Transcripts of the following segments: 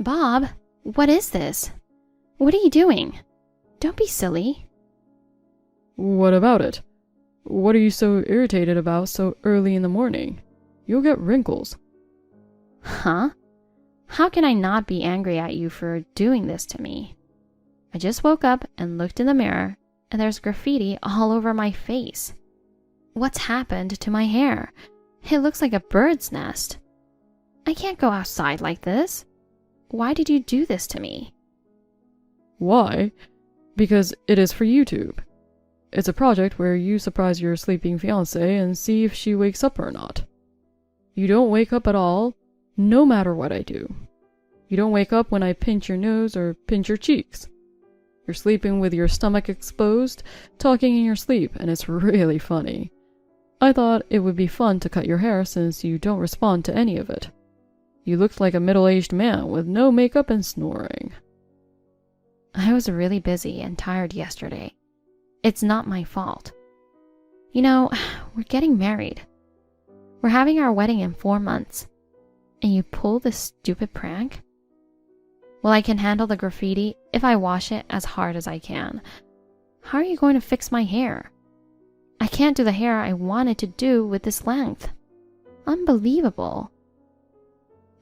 Bob, what is this? What are you doing? Don't be silly. What about it? What are you so irritated about so early in the morning? You'll get wrinkles. Huh? How can I not be angry at you for doing this to me? I just woke up and looked in the mirror, and there's graffiti all over my face. What's happened to my hair? It looks like a bird's nest. I can't go outside like this. Why did you do this to me? Why? Because it is for YouTube. It's a project where you surprise your sleeping fiancée and see if she wakes up or not. You don't wake up at all, no matter what I do. You don't wake up when I pinch your nose or pinch your cheeks. You're sleeping with your stomach exposed, talking in your sleep, and it's really funny. I thought it would be fun to cut your hair since you don't respond to any of it. You looked like a middle-aged man with no makeup and snoring. I was really busy and tired yesterday. It's not my fault. You know, we're getting married. We're having our wedding in 4 months. And you pull this stupid prank? Well, I can handle the graffiti if I wash it as hard as I can. How are you going to fix my hair? I can't do the hair I wanted to do with this length. Unbelievable.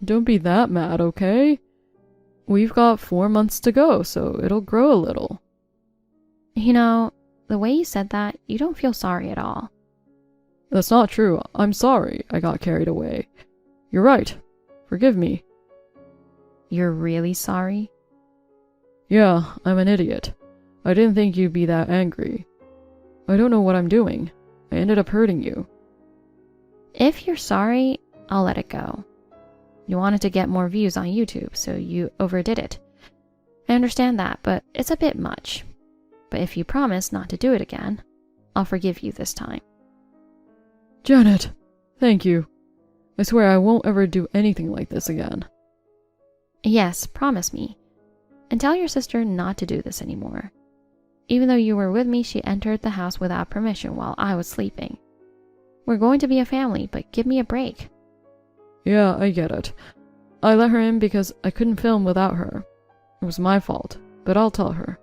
Don't be that mad, okay? We've got 4 months to go, so it'll grow a little. You know, the way you said that, you don't feel sorry at all. That's not true. I'm sorry I got carried away. You're right. Forgive me. You're really sorry? Yeah, I'm an idiot. I didn't think you'd be that angry. I don't know what I'm doing. I ended up hurting you. If you're sorry, I'll let it go. You wanted to get more views on YouTube, so you overdid it. I understand that, but it's a bit much. But if you promise not to do it again, I'll forgive you this time. Janet, thank you. I swear I won't ever do anything like this again. Yes, promise me. And tell your sister not to do this anymore. Even though you were with me, she entered the house without permission while I was sleeping. We're going to be a family, but give me a break. Yeah, I get it. I let her in because I couldn't film without her. It was my fault, but I'll tell her.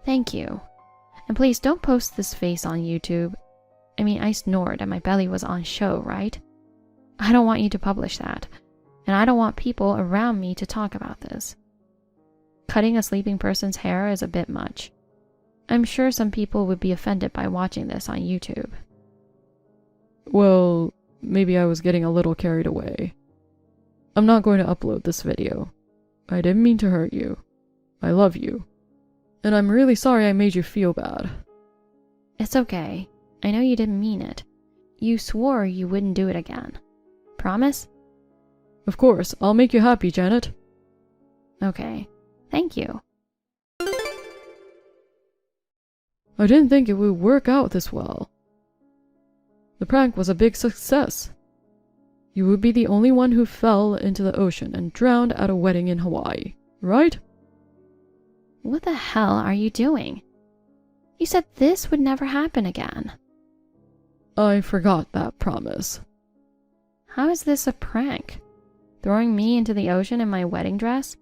Thank you. And please don't post this face on YouTube. I mean, I snored and my belly was on show, right? I don't want you to publish that. And I don't want people around me to talk about this. Cutting a sleeping person's hair is a bit much. I'm sure some people would be offended by watching this on YouTube. Well, maybe I was getting a little carried away. I'm not going to upload this video. I didn't mean to hurt you. I love you. And I'm really sorry I made you feel bad. It's okay. I know you didn't mean it. You swore you wouldn't do it again. Promise? Of course, I'll make you happy, Janet. Okay. Thank you. I didn't think it would work out this well. The prank was a big success. You would be the only one who fell into the ocean and drowned at a wedding in Hawaii, right? What the hell are you doing? You said this would never happen again. I forgot that promise. How is this a prank? Throwing me into the ocean in my wedding dress?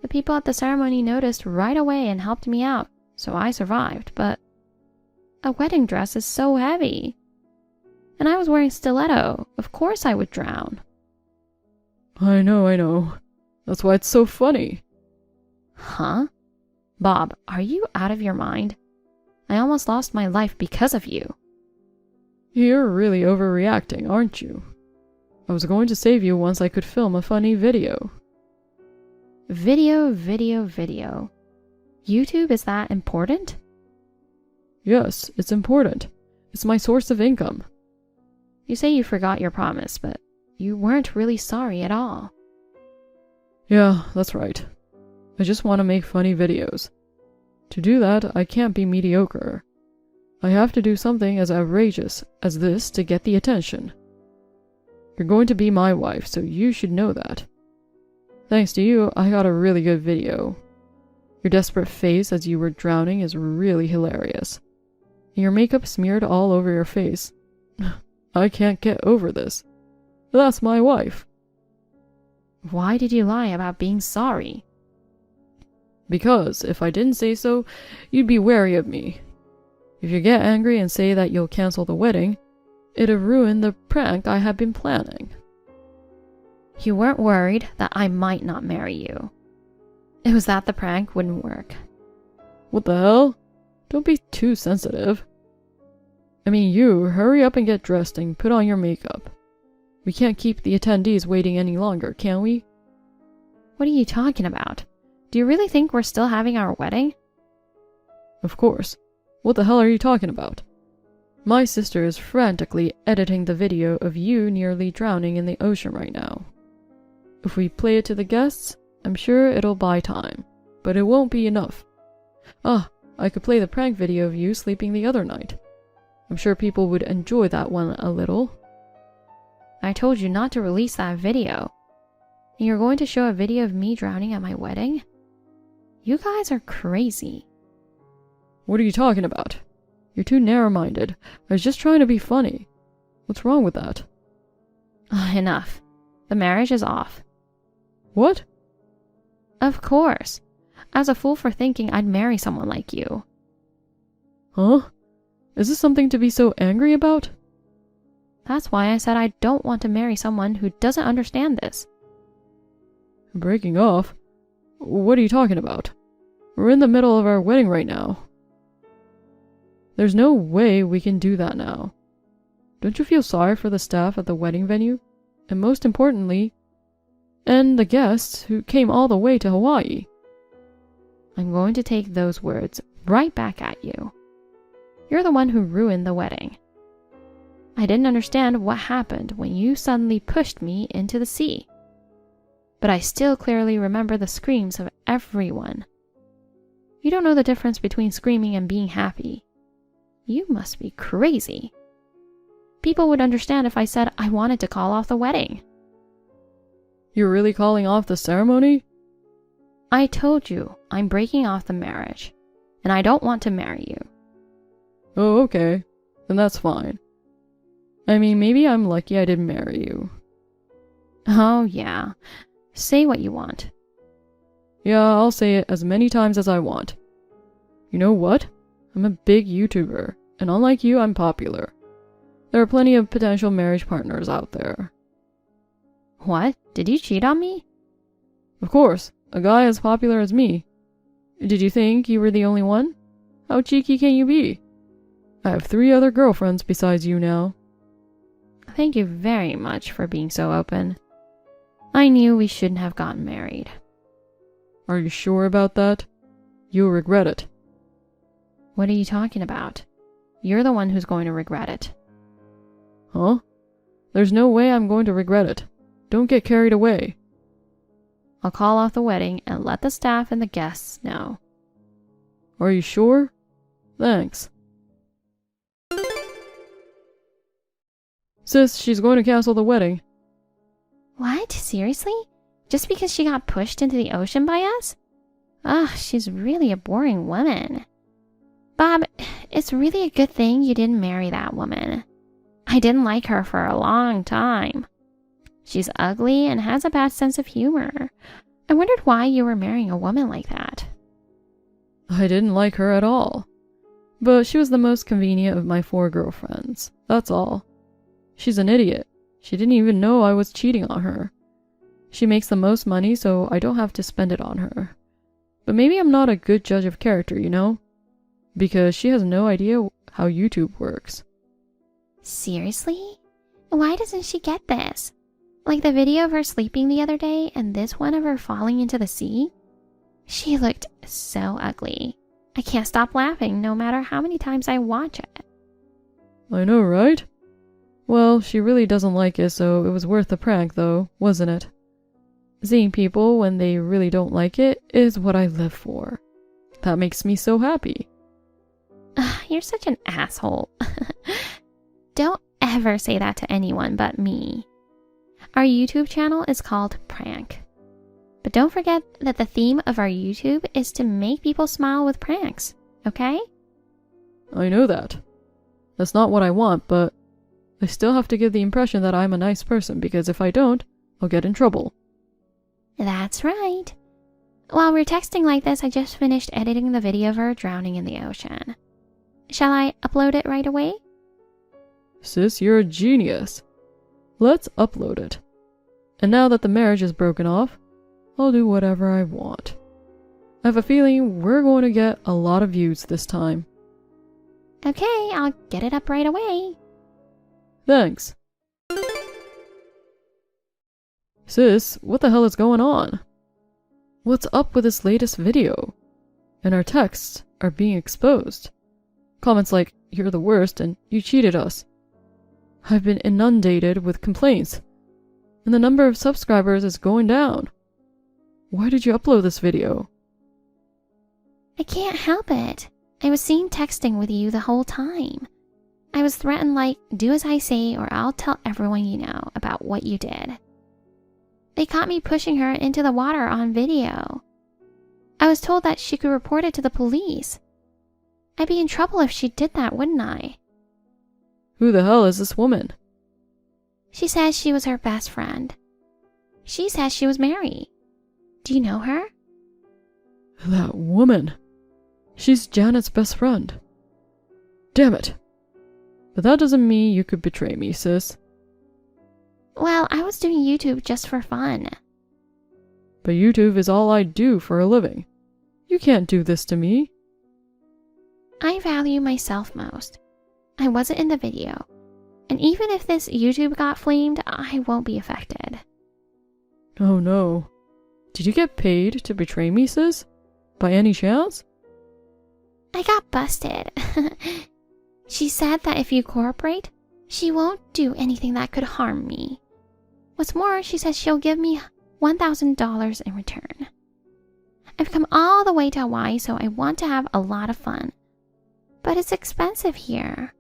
The people at the ceremony noticed right away and helped me out, so I survived, but a wedding dress is so heavy. And I was wearing stiletto. Of course I would drown. I know. That's why it's so funny. Huh? Bob, are you out of your mind? I almost lost my life because of you. You're really overreacting, aren't you? I was going to save you once I could film a funny video. Video. YouTube is that important? Yes, it's important. It's my source of income. You say you forgot your promise, but you weren't really sorry at all. Yeah, that's right. I just want to make funny videos. To do that, I can't be mediocre. I have to do something as outrageous as this to get the attention. You're going to be my wife, so you should know that. Thanks to you, I got a really good video. Your desperate face as you were drowning is really hilarious. And your makeup smeared all over your face. I can't get over this. That's my wife. Why did you lie about being sorry? Because if I didn't say so, you'd be wary of me. If you get angry and say that you'll cancel the wedding, it'll ruin the prank I have been planning. You weren't worried that I might not marry you. It was that the prank wouldn't work. What the hell? Don't be too sensitive. I mean, you hurry up and get dressed and put on your makeup. We can't keep the attendees waiting any longer, can we? What are you talking about? Do you really think we're still having our wedding? Of course. What the hell are you talking about? My sister is frantically editing the video of you nearly drowning in the ocean right now. If we play it to the guests, I'm sure it'll buy time, but it won't be enough. I could play the prank video of you sleeping the other night. I'm sure people would enjoy that one a little. I told you not to release that video. And you're going to show a video of me drowning at my wedding? You guys are crazy. What are you talking about? You're too narrow-minded. I was just trying to be funny. What's wrong with that? Enough. The marriage is off. What? Of course. I was a fool for thinking I'd marry someone like you. Huh? Is this something to be so angry about? That's why I said I don't want to marry someone who doesn't understand this. Breaking off? What are you talking about? We're in the middle of our wedding right now. There's no way we can do that now. Don't you feel sorry for the staff at the wedding venue? And most importantly, and the guests who came all the way to Hawaii? I'm going to take those words right back at you. You're the one who ruined the wedding. I didn't understand what happened when you suddenly pushed me into the sea. But I still clearly remember the screams of everyone. You don't know the difference between screaming and being happy. You must be crazy. People would understand if I said I wanted to call off the wedding. You're really calling off the ceremony? I told you I'm breaking off the marriage, and I don't want to marry you. Oh, okay. Then that's fine. I mean, maybe I'm lucky I didn't marry you. Oh, yeah. Say what you want. Yeah, I'll say it as many times as I want. You know what? I'm a big YouTuber, and unlike you, I'm popular. There are plenty of potential marriage partners out there. What? Did you cheat on me? Of course, a guy as popular as me. Did you think you were the only one? How cheeky can you be? I have 3 other girlfriends besides you now. Thank you very much for being so open. I knew we shouldn't have gotten married. Are you sure about that? You'll regret it. What are you talking about? You're the one who's going to regret it. Huh? There's no way I'm going to regret it. Don't get carried away. I'll call off the wedding and let the staff and the guests know. Are you sure? Thanks. Sis, she's going to cancel the wedding. What? Seriously? Just because she got pushed into the ocean by us? Ugh, she's really a boring woman. Bob, it's really a good thing you didn't marry that woman. I didn't like her for a long time. She's ugly and has a bad sense of humor. I wondered why you were marrying a woman like that. I didn't like her at all. But she was the most convenient of my 4 girlfriends. That's all. She's an idiot. She didn't even know I was cheating on her. She makes the most money, so I don't have to spend it on her. But maybe I'm not a good judge of character, you know? Because she has no idea how YouTube works. Seriously? Why doesn't she get this? Like the video of her sleeping the other day and this one of her falling into the sea? She looked so ugly. I can't stop laughing no matter how many times I watch it. I know, right? Well, she really doesn't like it, so it was worth the prank, though, wasn't it? Seeing people when they really don't like it is what I live for. That makes me so happy. You're such an asshole. Don't ever say that to anyone but me. Our YouTube channel is called Prank. But don't forget that the theme of our YouTube is to make people smile with pranks, okay? I know that. That's not what I want, but I still have to give the impression that I'm a nice person, because if I don't, I'll get in trouble. That's right. While we're texting like this, I just finished editing the video of her drowning in the ocean. Shall I upload it right away? Sis, you're a genius. Let's upload it. And now that the marriage is broken off, I'll do whatever I want. I have a feeling we're going to get a lot of views this time. Okay, I'll get it up right away. Thanks. Sis, what the hell is going on? What's up with this latest video? And our texts are being exposed. Comments like, "You're the worst" and "You cheated us." I've been inundated with complaints, and the number of subscribers is going down. Why did you upload this video? I can't help it. I was seen texting with you the whole time. I was threatened like, do as I say or I'll tell everyone you know about what you did. They caught me pushing her into the water on video. I was told that she could report it to the police. I'd be in trouble if she did that, wouldn't I? Who the hell is this woman? She says she was her best friend. She says she was Mary. Do you know her? That woman. She's Janet's best friend. Damn it. But that doesn't mean you could betray me, sis. Well, I was doing YouTube just for fun. But YouTube is all I do for a living. You can't do this to me. I value myself most. I wasn't in the video. And even if this YouTube got flamed, I won't be affected. Oh no. Did you get paid to betray me, sis? By any chance? I got busted. She said that if you cooperate, she won't do anything that could harm me. What's more, she says she'll give me $1,000 in return. I've come all the way to Hawaii, so I want to have a lot of fun. But it's expensive here.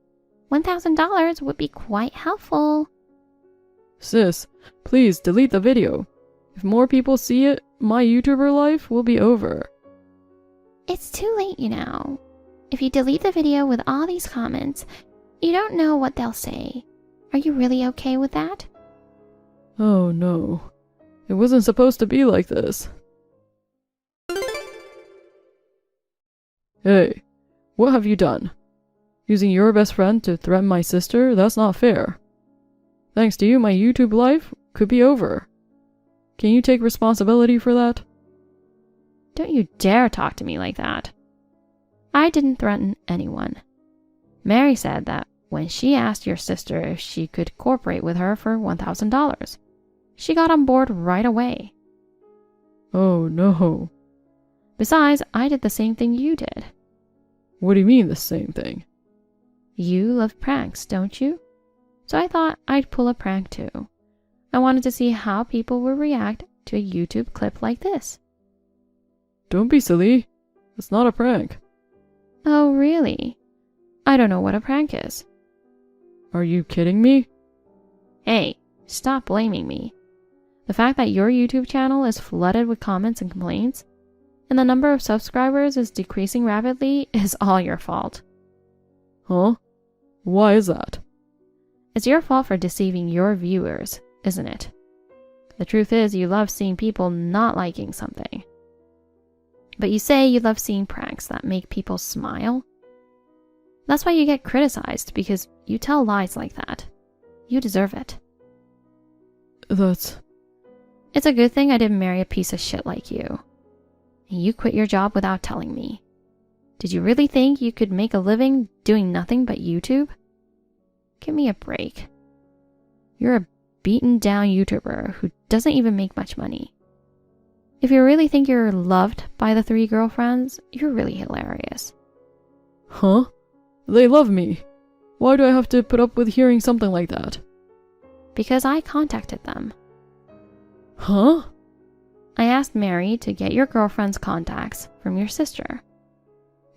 $1,000 would be quite helpful. Sis, please delete the video. If more people see it, my YouTuber life will be over. It's too late, you know. If you delete the video with all these comments, you don't know what they'll say. Are you really okay with that? Oh no. It wasn't supposed to be like this. Hey, what have you done? Using your best friend to threaten my sister? That's not fair. Thanks to you, my YouTube life could be over. Can you take responsibility for that? Don't you dare talk to me like that. I didn't threaten anyone. Mary said that when she asked your sister if she could cooperate with her for $1,000, she got on board right away. Oh no. Besides, I did the same thing you did. What do you mean the same thing? You love pranks, don't you? So I thought I'd pull a prank too. I wanted to see how people would react to a YouTube clip like this. Don't be silly. It's not a prank. Oh, really? I don't know what a prank is. Are you kidding me? Hey, stop blaming me. The fact that your YouTube channel is flooded with comments and complaints, and the number of subscribers is decreasing rapidly is all your fault. Huh? Why is that? It's your fault for deceiving your viewers, isn't it? The truth is you love seeing people not liking something. But you say you love seeing pranks that make people smile? That's why you get criticized, because you tell lies like that. You deserve it. It's a good thing I didn't marry a piece of shit like you. You quit your job without telling me. Did you really think you could make a living doing nothing but YouTube? Give me a break. You're a beaten down YouTuber who doesn't even make much money. If you really think you're loved by the 3 girlfriends, you're really hilarious. Huh? They love me. Why do I have to put up with hearing something like that? Because I contacted them. Huh? I asked Mary to get your girlfriend's contacts from your sister.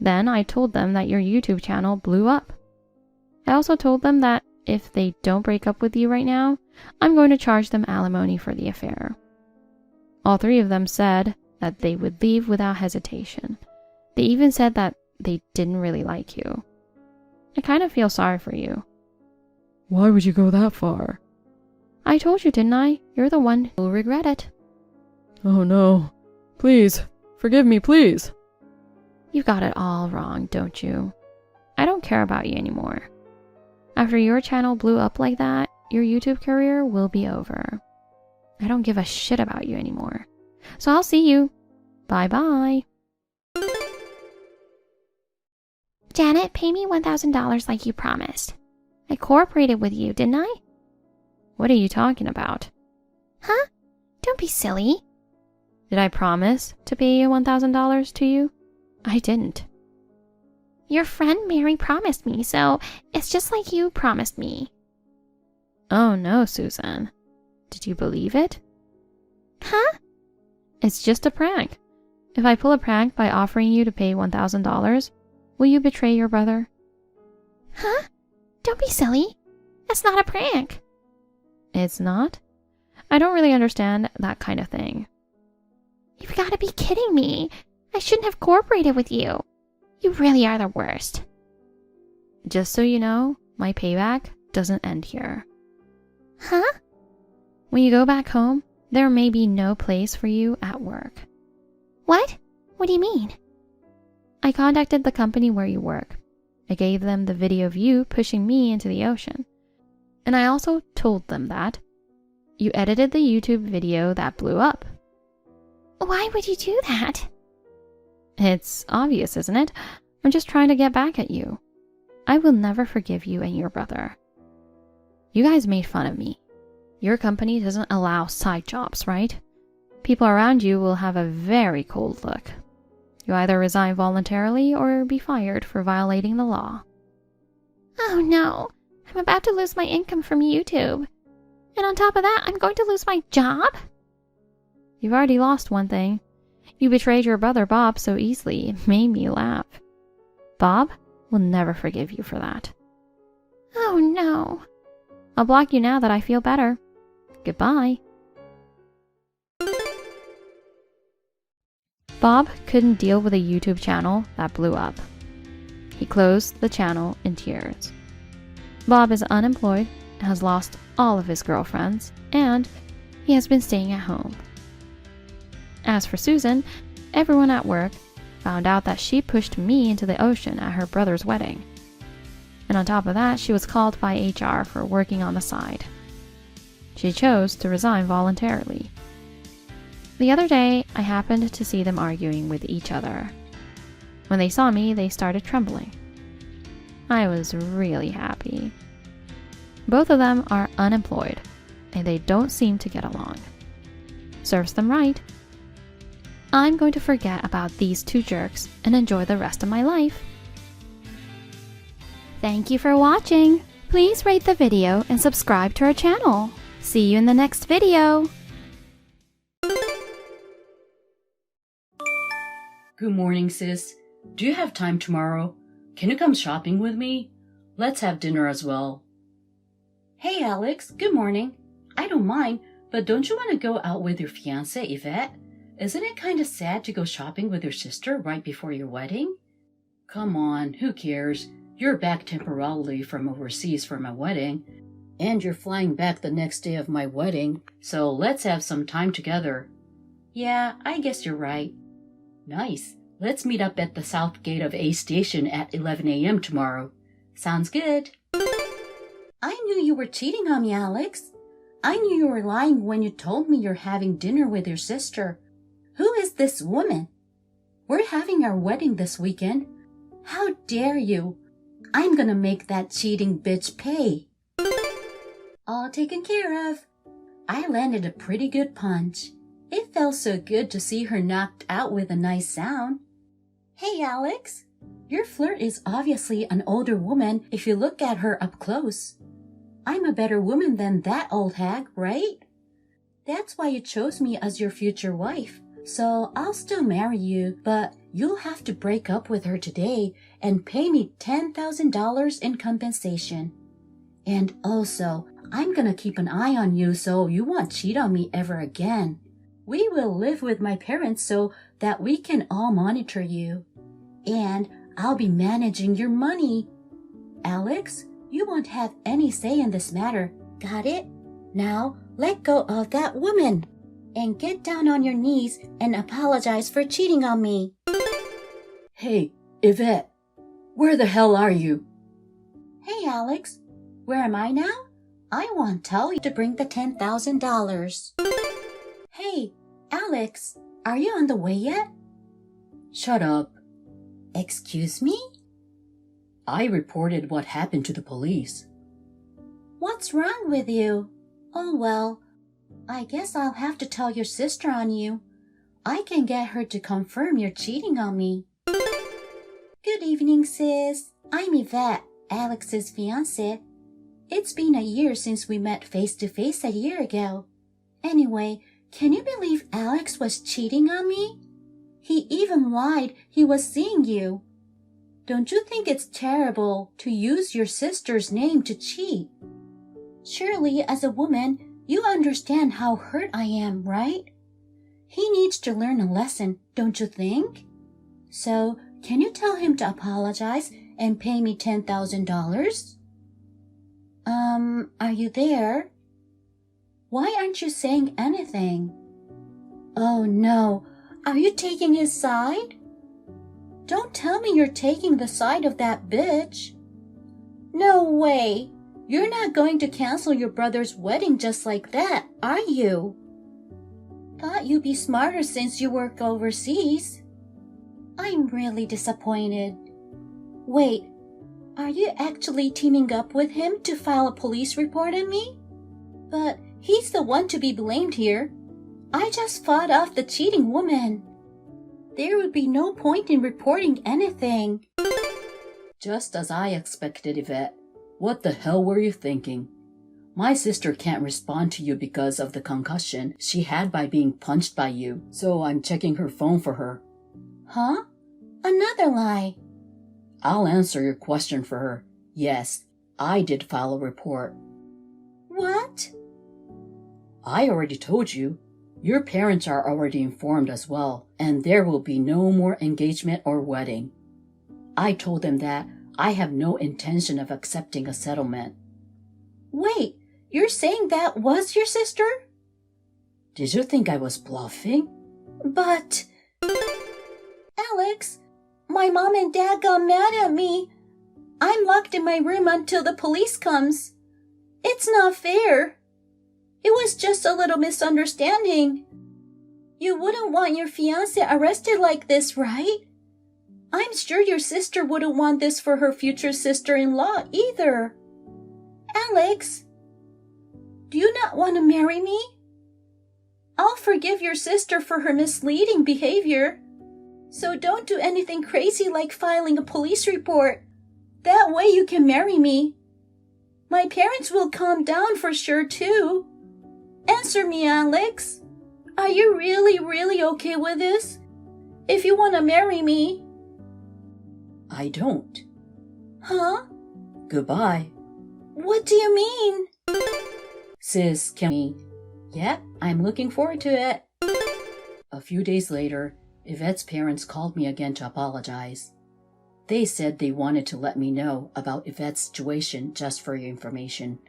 Then I told them that your YouTube channel blew up. I also told them that if they don't break up with you right now, I'm going to charge them alimony for the affair. All 3 of them said that they would leave without hesitation. They even said that they didn't really like you. I kind of feel sorry for you. Why would you go that far? I told you, didn't I? You're the one who'll regret it. Oh no. Please, forgive me, please. You got it all wrong, don't you? I don't care about you anymore. After your channel blew up like that, your YouTube career will be over. I don't give a shit about you anymore. So I'll see you. Bye-bye. Janet, pay me $1,000 like you promised. I cooperated with you, didn't I? What are you talking about? Huh? Don't be silly. Did I promise to pay you $1,000 to you? I didn't. Your friend Mary promised me, so it's just like you promised me. Oh no, Susan. Did you believe it? Huh? It's just a prank. If I pull a prank by offering you to pay $1,000, will you betray your brother? Huh? Don't be silly. That's not a prank. It's not? I don't really understand that kind of thing. You've got to be kidding me. I shouldn't have cooperated with you. You really are the worst. Just so you know, my payback doesn't end here. Huh? When you go back home, there may be no place for you at work. What? What do you mean? I contacted the company where you work. I gave them the video of you pushing me into the ocean. And I also told them that you edited the YouTube video that blew up. Why would you do that? It's obvious, isn't it? I'm just trying to get back at you. I will never forgive you and your brother. You guys made fun of me. Your company doesn't allow side jobs, right? People around you will have a very cold look. You either resign voluntarily or be fired for violating the law. Oh no, I'm about to lose my income from YouTube. And on top of that, I'm going to lose my job? You've already lost one thing. You betrayed your brother Bob so easily, it made me laugh. Bob will never forgive you for that. Oh no. I'll block you now that I feel better. Goodbye. Bob couldn't deal with a YouTube channel that blew up. He closed the channel in tears. Bob is unemployed, has lost all of his girlfriends, and he has been staying at home. As for Susan, everyone at work found out that she pushed me into the ocean at her brother's wedding. And on top of that, she was called by HR for working on the side. She chose to resign voluntarily. The other day, I happened to see them arguing with each other. When they saw me, they started trembling. I was really happy. Both of them are unemployed, and they don't seem to get along. Serves them right. I'm going to forget about these two jerks and enjoy the rest of my life. Thank you for watching. Please rate the video and subscribe to our channel. See you in the next video. Good morning, sis. Do you have time tomorrow? Can you come shopping with me? Let's have dinner as well. Hey, Alex. Good morning. I don't mind, but don't you want to go out with your fiancé, Yvette? Isn't it kind of sad to go shopping with your sister right before your wedding? Come on, who cares? You're back temporarily from overseas for my wedding, and you're flying back the next day of my wedding, so let's have some time together. Yeah, I guess you're right. Nice. Let's meet up at the south gate of A Station at 11 a.m. tomorrow. Sounds good. I knew you were cheating on me, Alex. I knew you were lying when you told me you're having dinner with your sister. Who is this woman? We're having our wedding this weekend. How dare you? I'm gonna make that cheating bitch pay. All taken care of. I landed a pretty good punch. It felt so good to see her knocked out with a nice sound. Hey, Alex. Your flirt is obviously an older woman if you look at her up close. I'm a better woman than that old hag, right? That's why you chose me as your future wife. So I'll still marry you, but you'll have to break up with her today and pay me $10,000 in compensation. And also, I'm gonna keep an eye on you so you won't cheat on me ever again. We will live with my parents so that we can all monitor you. And I'll be managing your money. Alex, you won't have any say in this matter. Got it? Now, let go of that woman. and get down on your knees and apologize for cheating on me. Hey, Yvette, where the hell are you? Hey, Alex, where am I now? I want to tell you to bring the $10,000. Hey, Alex, are you on the way yet? Shut up. Excuse me? I reported what happened to the police. What's wrong with you? Oh, well, I guess I'll have to tell your sister on you. I can get her to confirm you're cheating on me. Good evening, sis. I'm Yvette, Alex's fiancée. It's been a year since we met face-to-face a year ago. Anyway, can you believe Alex was cheating on me? He even lied he was seeing you. Don't you think it's terrible to use your sister's name to cheat? Surely, as a woman, you understand how hurt I am, right? He needs to learn a lesson, don't you think? So, can you tell him to apologize and pay me $10,000? Are you there? Why aren't you saying anything? Oh no, are you taking his side? Don't tell me you're taking the side of that bitch. No way. You're not going to cancel your brother's wedding just like that, are you? Thought you'd be smarter since you work overseas. I'm really disappointed. Wait, are you actually teaming up with him to file a police report on me? But he's the one to be blamed here. I just fought off the cheating woman. There would be no point in reporting anything. Just as I expected, Yvette. What the hell were you thinking? My sister can't respond to you because of the concussion she had by being punched by you, so I'm checking her phone for her. Huh? Another lie. I'll answer your question for her. Yes, I did file a report. What? I already told you. Your parents are already informed as well, and there will be no more engagement or wedding. I told them that I have no intention of accepting a settlement. Wait, you're saying that was your sister? Did you think I was bluffing? But... Alex, my mom and dad got mad at me. I'm locked in my room until the police comes. It's not fair. It was just a little misunderstanding. You wouldn't want your fiancé arrested like this, right? I'm sure your sister wouldn't want this for her future sister-in-law either. Alex, do you not want to marry me? I'll forgive your sister for her misleading behavior. So don't do anything crazy like filing a police report. That way you can marry me. My parents will calm down for sure too. Answer me, Alex. Are you really okay with this? If you want to marry me. I don't. Huh? Goodbye. What do you mean? Sis, can we? Yep, I'm looking forward to it. A few days later, Yvette's parents called me again to apologize. They said they wanted to let me know about Yvette's situation just for your information.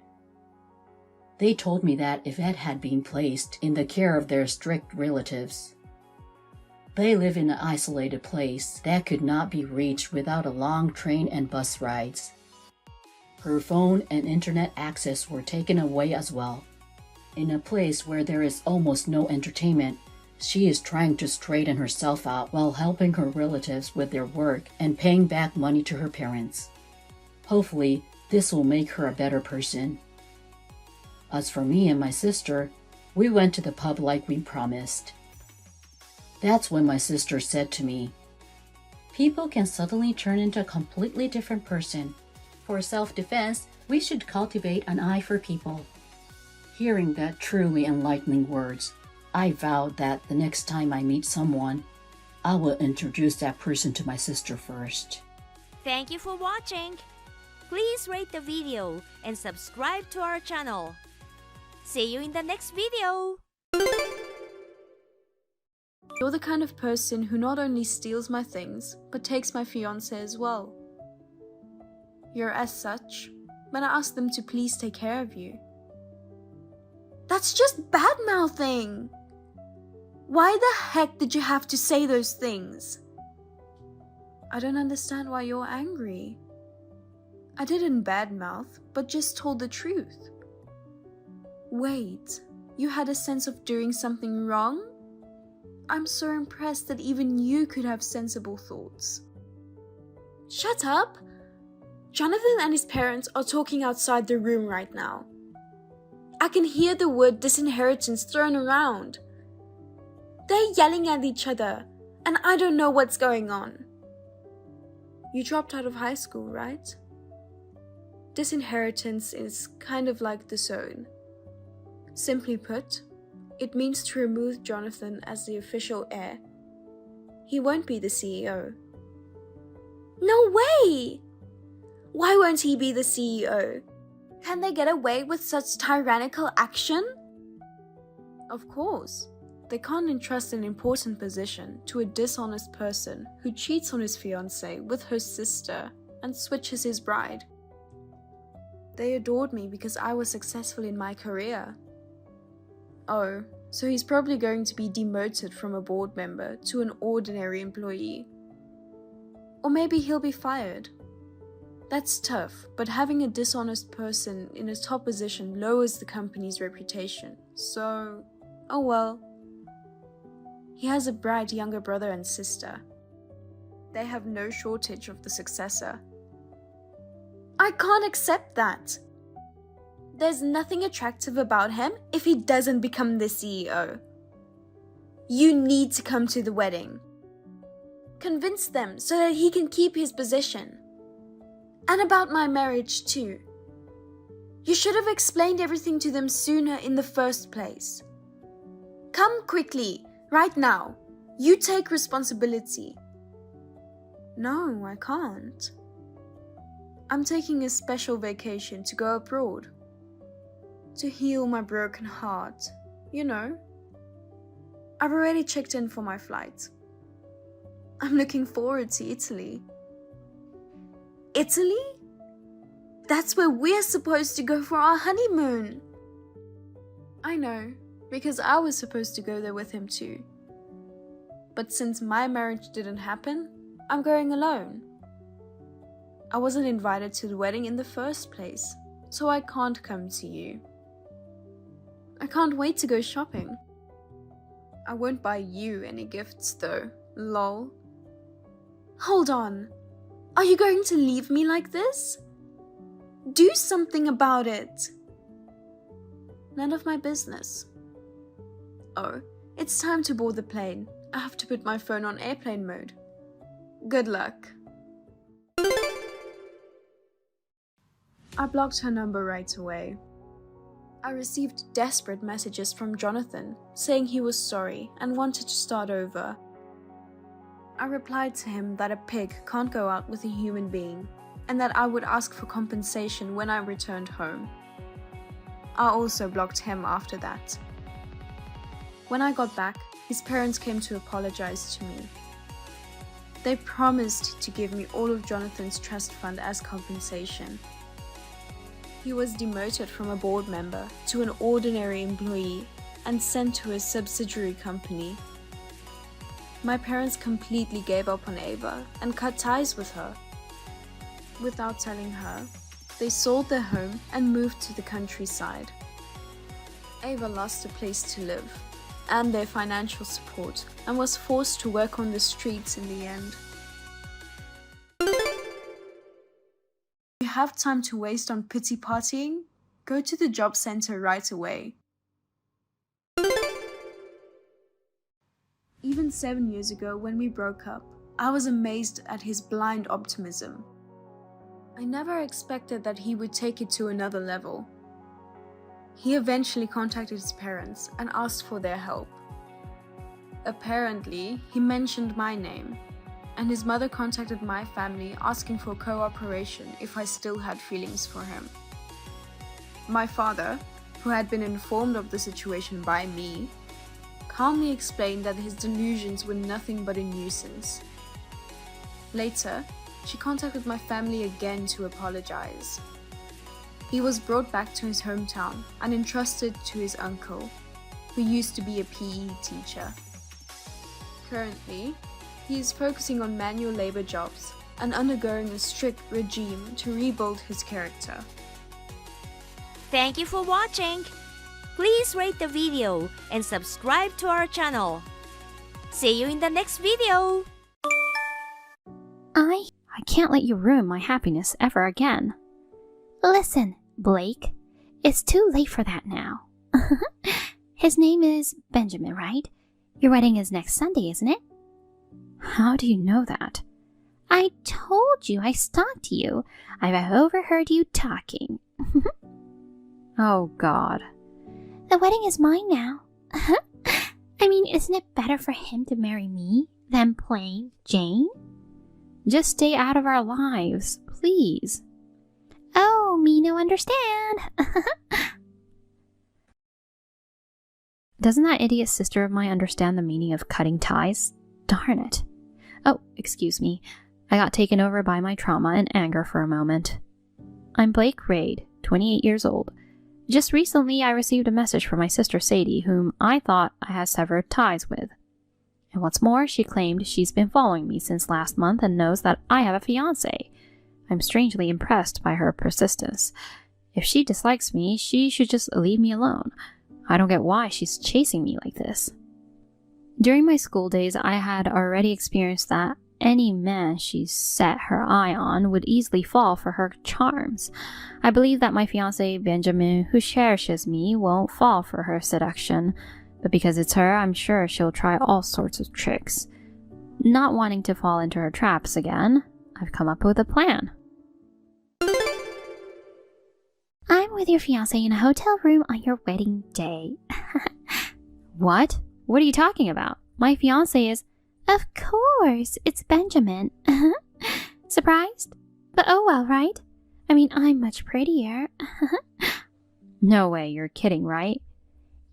They told me that Yvette had been placed in the care of their strict relatives. They live in an isolated place that could not be reached without a long train and bus rides. Her phone and internet access were taken away as well. In a place where there is almost no entertainment, she is trying to straighten herself out while helping her relatives with their work and paying back money to her parents. Hopefully, this will make her a better person. As for me and my sister, we went to the pub like we promised. That's when my sister said to me, "People can suddenly turn into a completely different person. For self-defense, we should cultivate an eye for people." Hearing that truly enlightening words, I vowed that the next time I meet someone, I will introduce that person to my sister first. Thank you for watching. Please rate the video and subscribe to our channel. See you in the next video. You're the kind of person who not only steals my things, but takes my fiancé as well. You're as such when I ask them to please take care of you. That's just bad-mouthing! Why the heck did you have to say those things? I don't understand why you're angry. I didn't badmouth, but just told the truth. Wait, you had a sense of doing something wrong? I'm so impressed that even you could have sensible thoughts. Shut up! Jonathan and his parents are talking outside the room right now. I can hear the word disinheritance thrown around. They're yelling at each other, and I don't know what's going on. You dropped out of high school, right? Disinheritance is kind of like disown. Simply put, it means to remove Jonathan as the official heir. He won't be the CEO. No way! Why won't he be the CEO? Can they get away with such tyrannical action? Of course. They can't entrust an important position to a dishonest person who cheats on his fiancée with her sister and switches his bride. They adored me because I was successful in my career. Oh, so he's probably going to be demoted from a board member to an ordinary employee. Or maybe he'll be fired. That's tough, but having a dishonest person in a top position lowers the company's reputation. So, oh well. He has a bright younger brother and sister. They have no shortage of the successor. I can't accept that. There's nothing attractive about him if he doesn't become the CEO. You need to come to the wedding. Convince them so that he can keep his position. And about my marriage too. You should have explained everything to them sooner in the first place. Come quickly, right now. You take responsibility. No, I can't. I'm taking a special vacation to go abroad. To heal my broken heart, you know. I've already checked in for my flight. I'm looking forward to Italy. Italy? That's where we're supposed to go for our honeymoon. I know, because I was supposed to go there with him too. But since my marriage didn't happen, I'm going alone. I wasn't invited to the wedding in the first place, so I can't come to you. I can't wait to go shopping. I won't buy you any gifts though, lol. Hold on. Are you going to leave me like this? Do something about it. None of my business. Oh, it's time to board the plane. I have to put my phone on airplane mode. Good luck. I blocked her number right away. I received desperate messages from Jonathan saying he was sorry and wanted to start over. I replied to him that a pig can't go out with a human being and that I would ask for compensation when I returned home. I also blocked him after that. When I got back, his parents came to apologize to me. They promised to give me all of Jonathan's trust fund as compensation. He was demoted from a board member to an ordinary employee and sent to a subsidiary company. My parents completely gave up on Ava and cut ties with her. Without telling her, they sold their home and moved to the countryside. Ava lost a place to live and their financial support and was forced to work on the streets in the end. If you have time to waste on pity partying, go to the job center right away. Even 7 years ago when we broke up, I was amazed at his blind optimism. I never expected that he would take it to another level. He eventually contacted his parents and asked for their help. Apparently, he mentioned my name, and his mother contacted my family asking for cooperation if I still had feelings for him. My father, who had been informed of the situation by me, calmly explained that his delusions were nothing but a nuisance. Later, she contacted my family again to apologize. He was brought back to his hometown and entrusted to his uncle, who used to be a PE teacher. Currently, he is focusing on manual labor jobs and undergoing a strict regime to rebuild his character. Thank you for watching. Please rate the video and subscribe to our channel. See you in the next video. I can't let you ruin my happiness ever again. Listen, Blake, it's too late for that now. His name is Benjamin, right? Your wedding is next Sunday, isn't it? How do you know that? I told you, I stalked you. I've overheard you talking. Oh, God. The wedding is mine now. I mean, isn't it better for him to marry me than plain Jane? Just stay out of our lives, please. Oh, me no understand. Doesn't that idiot sister of mine understand the meaning of cutting ties? Darn it. Oh, excuse me. I got taken over by my trauma and anger for a moment. I'm Blake Raid, 28 years old. Just recently, I received a message from my sister Sadie, whom I thought I had severed ties with. And what's more, she claimed she's been following me since last month and knows that I have a fiancé. I'm strangely impressed by her persistence. If she dislikes me, she should just leave me alone. I don't get why she's chasing me like this. During my school days, I had already experienced that any man she set her eye on would easily fall for her charms. I believe that my fiancé Benjamin, who cherishes me, won't fall for her seduction, but because it's her, I'm sure she'll try all sorts of tricks. Not wanting to fall into her traps again, I've come up with a plan. I'm with your fiancé in a hotel room on your wedding day. What? What are you talking about? My fiancé is... Of course, it's Benjamin. Surprised? But oh well, right? I mean, I'm much prettier. No way, you're kidding, right?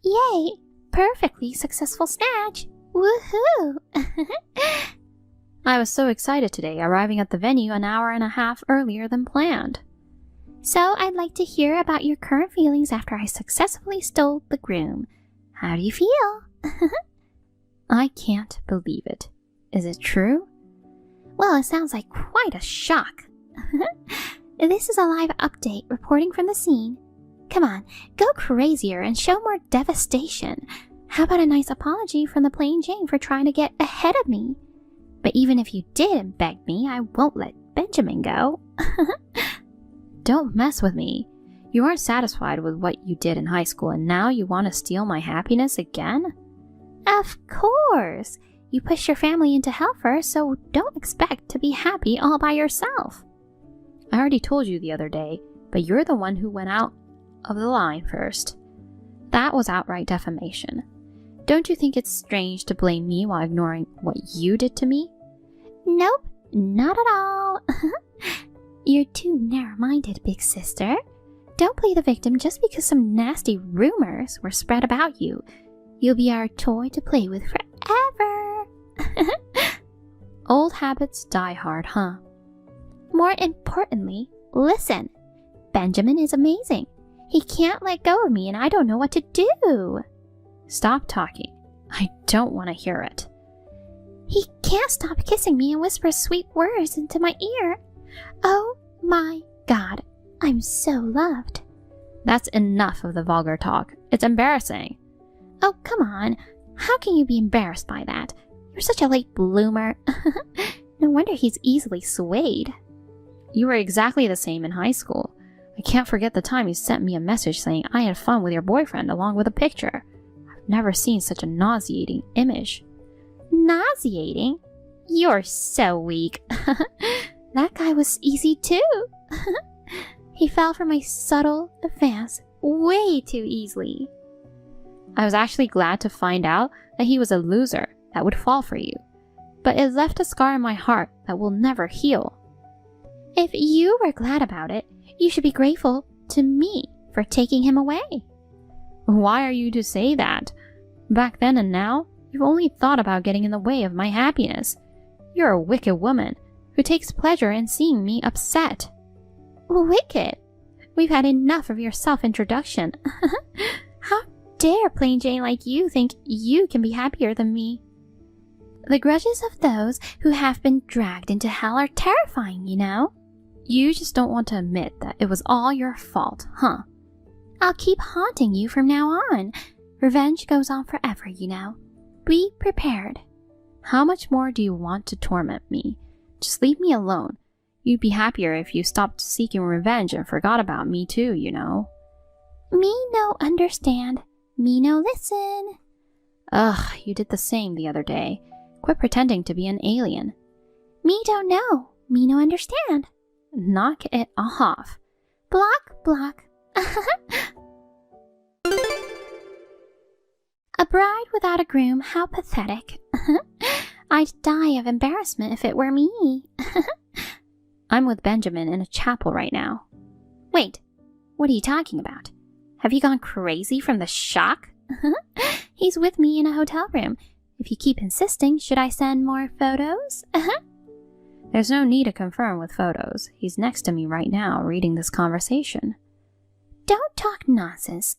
Yay! Perfectly successful snatch! Woohoo! I was so excited today, arriving at the venue an hour and a half earlier than planned. So I'd like to hear about your current feelings after I successfully stole the groom. How do you feel? I can't believe it. Is it true? Well, it sounds like quite a shock. This is a live update reporting from the scene. Come on, go crazier and show more devastation. How about a nice apology from the plain Jane for trying to get ahead of me? But even if you did beg me, I won't let Benjamin go. Don't mess with me. You aren't satisfied with what you did in high school and now you want to steal my happiness again? Of course! You pushed your family into hell first, so don't expect to be happy all by yourself. I already told you the other day, but you're the one who went out of the line first. That was outright defamation. Don't you think it's strange to blame me while ignoring what you did to me? Nope, not at all. You're too narrow-minded, big sister. Don't play the victim just because some nasty rumors were spread about you. You'll be our toy to play with forever. Old habits die hard, huh? More importantly, listen. Benjamin is amazing. He can't let go of me and I don't know what to do. Stop talking. I don't want to hear it. He can't stop kissing me and whisper sweet words into my ear. Oh my God, I'm so loved. That's enough of the vulgar talk. It's embarrassing. Oh, come on. How can you be embarrassed by that? You're such a late bloomer. No wonder he's easily swayed. You were exactly the same in high school. I can't forget the time you sent me a message saying I had fun with your boyfriend along with a picture. I've never seen such a nauseating image. Nauseating? You're so weak. That guy was easy too. He fell for my subtle advance way too easily. I was actually glad to find out that he was a loser that would fall for you, but it left a scar in my heart that will never heal. If you were glad about it, you should be grateful to me for taking him away. Why are you to say that? Back then and now, you've only thought about getting in the way of my happiness. You're a wicked woman who takes pleasure in seeing me upset. Wicked? We've had enough of your self-introduction. How dare plain Jane like you think you can be happier than me? The grudges of those who have been dragged into hell are terrifying, you know? You just don't want to admit that it was all your fault, huh? I'll keep haunting you from now on. Revenge goes on forever, you know. Be prepared. How much more do you want to torment me? Just leave me alone. You'd be happier if you stopped seeking revenge and forgot about me too, you know. Me no understand. Me no listen. Ugh, you did the same the other day. Quit pretending to be an alien. Me don't know. Me no understand. Knock it off. Block, block. A bride without a groom, how pathetic. I'd die of embarrassment if it were me. I'm with Benjamin in a chapel right now. Wait, what are you talking about? Have you gone crazy from the shock? He's with me in a hotel room. If you keep insisting, should I send more photos? There's no need to confirm with photos. He's next to me right now, reading this conversation. Don't talk nonsense.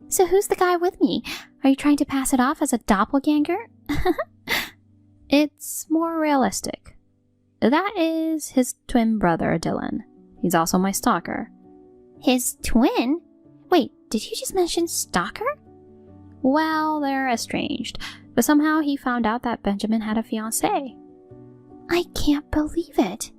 So who's the guy with me? Are you trying to pass it off as a doppelganger? It's more realistic. That is his twin brother, Dylan. He's also my stalker. His twin? Wait, did you just mention stalker? Well, they're estranged, but somehow he found out that Benjamin had a fiancée. I can't believe it.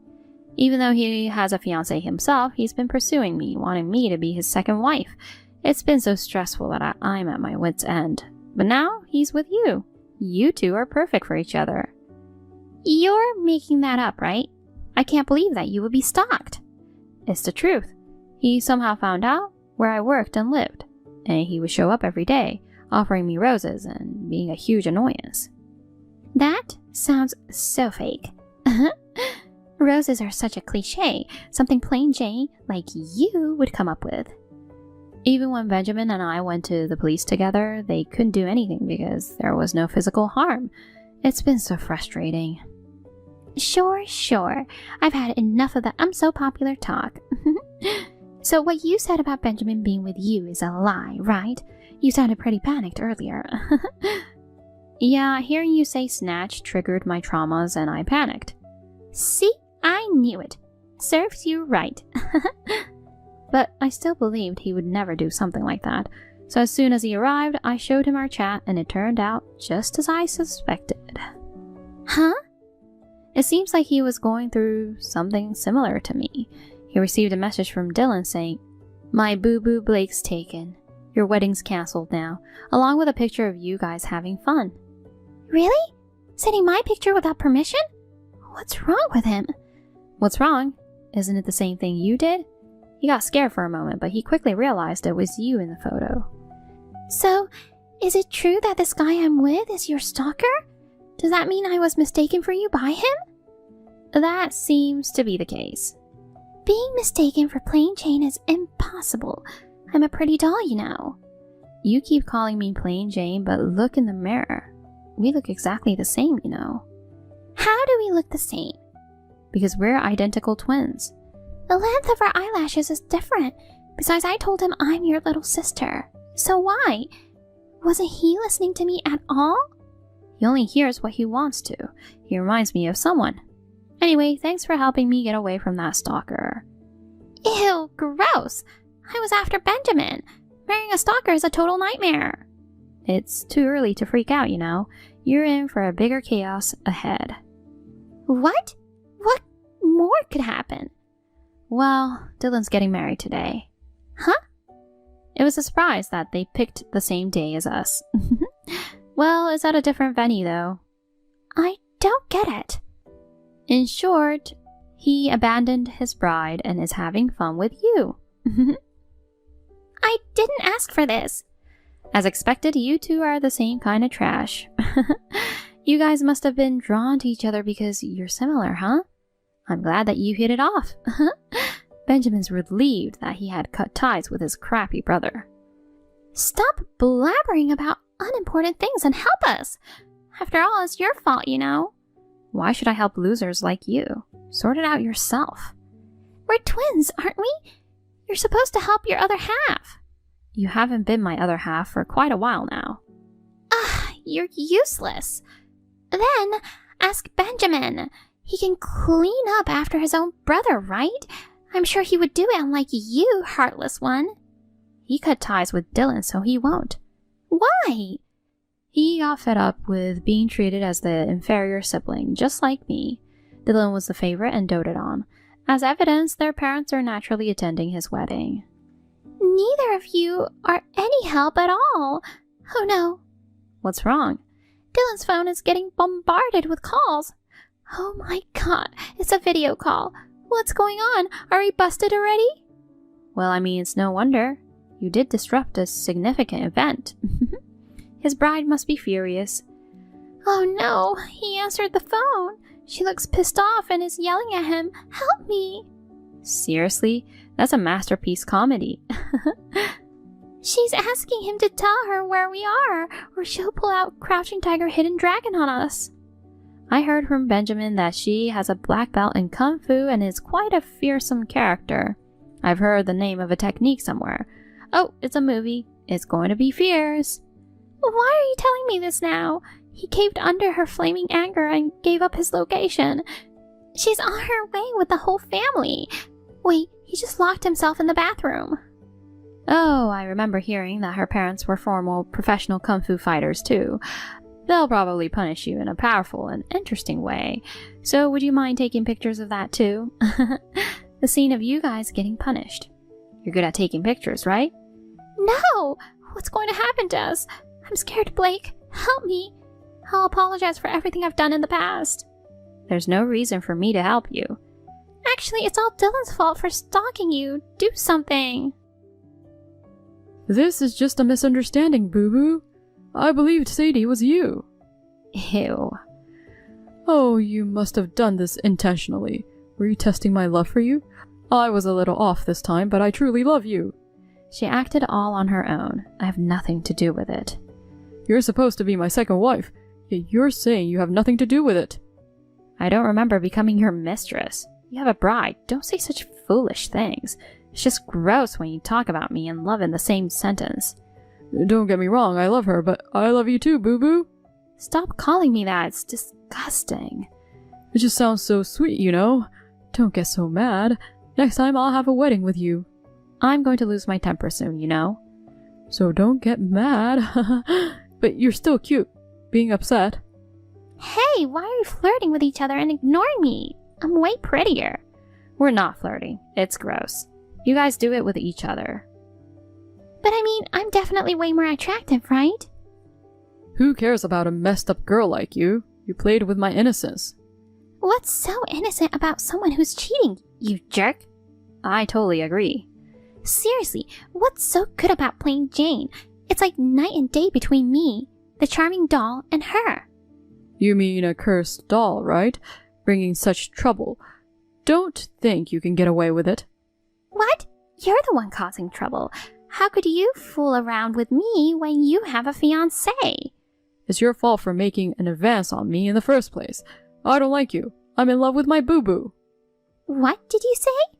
Even though he has a fiancée himself, he's been pursuing me, wanting me to be his second wife. It's been so stressful that I'm at my wit's end. But now he's with you. You two are perfect for each other. You're making that up, right? I can't believe that you would be stalked. It's the truth. He somehow found out where I worked and lived, and he would show up every day, offering me roses and being a huge annoyance. That sounds so fake. Roses are such a cliche, something plain Jane like you would come up with. Even when Benjamin and I went to the police together, they couldn't do anything because there was no physical harm. It's been so frustrating. Sure. I've had enough of the I'm so popular talk. So what you said about Benjamin being with you is a lie, right? You sounded pretty panicked earlier. Yeah, hearing you say snatch triggered my traumas and I panicked. See? I knew it. Serves you right. But I still believed he would never do something like that. So as soon as he arrived, I showed him our chat and it turned out just as I suspected. Huh? It seems like he was going through something similar to me. He received a message from Dylan saying, "My boo-boo Blake's taken. Your wedding's cancelled now," along with a picture of you guys having fun. Really? Sending my picture without permission? What's wrong with him? What's wrong? Isn't it the same thing you did? He got scared for a moment, but he quickly realized it was you in the photo. So, is it true that this guy I'm with is your stalker? Does that mean I was mistaken for you by him? That seems to be the case. Being mistaken for plain Jane is impossible. I'm a pretty doll, you know. You keep calling me plain Jane, but look in the mirror. We look exactly the same, you know. How do we look the same? Because we're identical twins. The length of our eyelashes is different. Besides, I told him I'm your little sister. So why? Wasn't he listening to me at all? He only hears what he wants to. He reminds me of someone. Anyway, thanks for helping me get away from that stalker. Ew, gross. I was after Benjamin. Marrying a stalker is a total nightmare. It's too early to freak out, you know. You're in for a bigger chaos ahead. What? What more could happen? Well, Dylan's getting married today. Huh? It was a surprise that they picked the same day as us. Well, it's at a different venue, though. I don't get it. In short, he abandoned his bride and is having fun with you. I didn't ask for this. As expected, you two are the same kind of trash. You guys must have been drawn to each other because you're similar, huh? I'm glad that you hit it off. Benjamin's relieved that he had cut ties with his crappy brother. Stop blabbering about unimportant things and help us. After all, it's your fault, you know. Why should I help losers like you? Sort it out yourself. We're twins, aren't we? You're supposed to help your other half. You haven't been my other half for quite a while now. You're useless. Then ask Benjamin. He can clean up after his own brother, right? I'm sure he would do it, unlike you, heartless one. He cut ties with Dylan, so he won't. Why? He got fed up with being treated as the inferior sibling, just like me. Dylan was the favorite and doted on. As evidence, their parents are naturally attending his wedding. Neither of you are any help at all. Oh no. What's wrong? Dylan's phone is getting bombarded with calls. Oh my god, it's a video call. What's going on? Are we busted already? Well, I mean, it's no wonder. You did disrupt a significant event. His bride must be furious. Oh no, he answered the phone. She looks pissed off and is yelling at him. Help me. Seriously? That's a masterpiece comedy. She's asking him to tell her where we are, or she'll pull out Crouching Tiger, Hidden Dragon on us. I heard from Benjamin that she has a black belt in Kung Fu and is quite a fearsome character. I've heard the name of a technique somewhere. Oh, it's a movie. It's going to be fierce. Why are you telling me this now? He caved under her flaming anger and gave up his location. She's on her way with the whole family. Wait, he just locked himself in the bathroom. Oh, I remember hearing that her parents were former professional kung fu fighters too. They'll probably punish you in a powerful and interesting way. So would you mind taking pictures of that too? The scene of you guys getting punished. You're good at taking pictures, right? No! What's going to happen to us? I'm scared, Blake. Help me. I'll apologize for everything I've done in the past. There's no reason for me to help you. Actually, it's all Dylan's fault for stalking you. Do something. This is just a misunderstanding, Boo-Boo. I believed Sadie was you. Ew. Oh, you must have done this intentionally. Were you testing my love for you? I was a little off this time, but I truly love you. She acted all on her own. I have nothing to do with it. You're supposed to be my second wife, yet you're saying you have nothing to do with it. I don't remember becoming your mistress. You have a bride. Don't say such foolish things. It's just gross when you talk about me and love in the same sentence. Don't get me wrong, I love her, but I love you too, Boo-Boo. Stop calling me that. It's disgusting. It just sounds so sweet, you know? Don't get so mad. Next time I'll have a wedding with you. I'm going to lose my temper soon, you know? So don't get mad. But you're still cute. Being upset. Hey, why are you flirting with each other and ignoring me? I'm way prettier. We're not flirting. It's gross. You guys do it with each other. But I mean, I'm definitely way more attractive, right? Who cares about a messed up girl like you? You played with my innocence. What's so innocent about someone who's cheating, you jerk? I totally agree. Seriously, what's so good about playing Jane? It's like night and day between me, the charming doll, and her. You mean a cursed doll, right? Bringing such trouble. Don't think you can get away with it. What? You're the one causing trouble. How could you fool around with me when you have a fiancé? It's your fault for making an advance on me in the first place. I don't like you. I'm in love with my boo-boo. What did you say?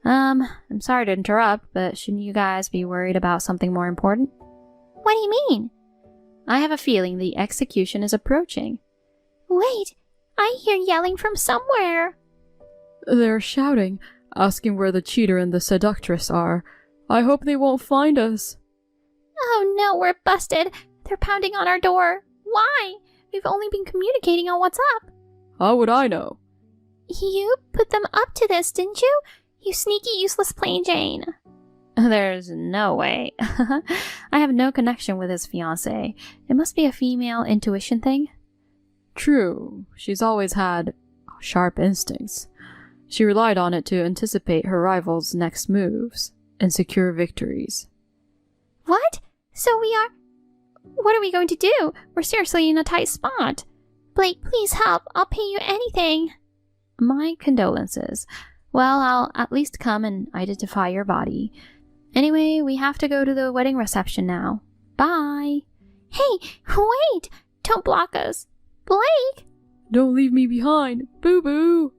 I'm sorry to interrupt, but shouldn't you guys be worried about something more important? What do you mean? I have a feeling the execution is approaching. Wait, I hear yelling from somewhere. They're shouting, asking where the cheater and the seductress are. I hope they won't find us. Oh no, we're busted. They're pounding on our door. Why? We've only been communicating on WhatsApp. How would I know? You put them up to this, didn't you? You sneaky, useless plain Jane. There's no way. I have no connection with his fiancé. It must be a female intuition thing. True. She's always had sharp instincts. She relied on it to anticipate her rival's next moves and secure victories. What? So we are... What are we going to do? We're seriously in a tight spot. Blake, please help. I'll pay you anything. My condolences. Well, I'll at least come and identify your body. Anyway, we have to go to the wedding reception now. Bye. Hey, wait! Don't block us. Blake! Don't leave me behind. Boo-boo!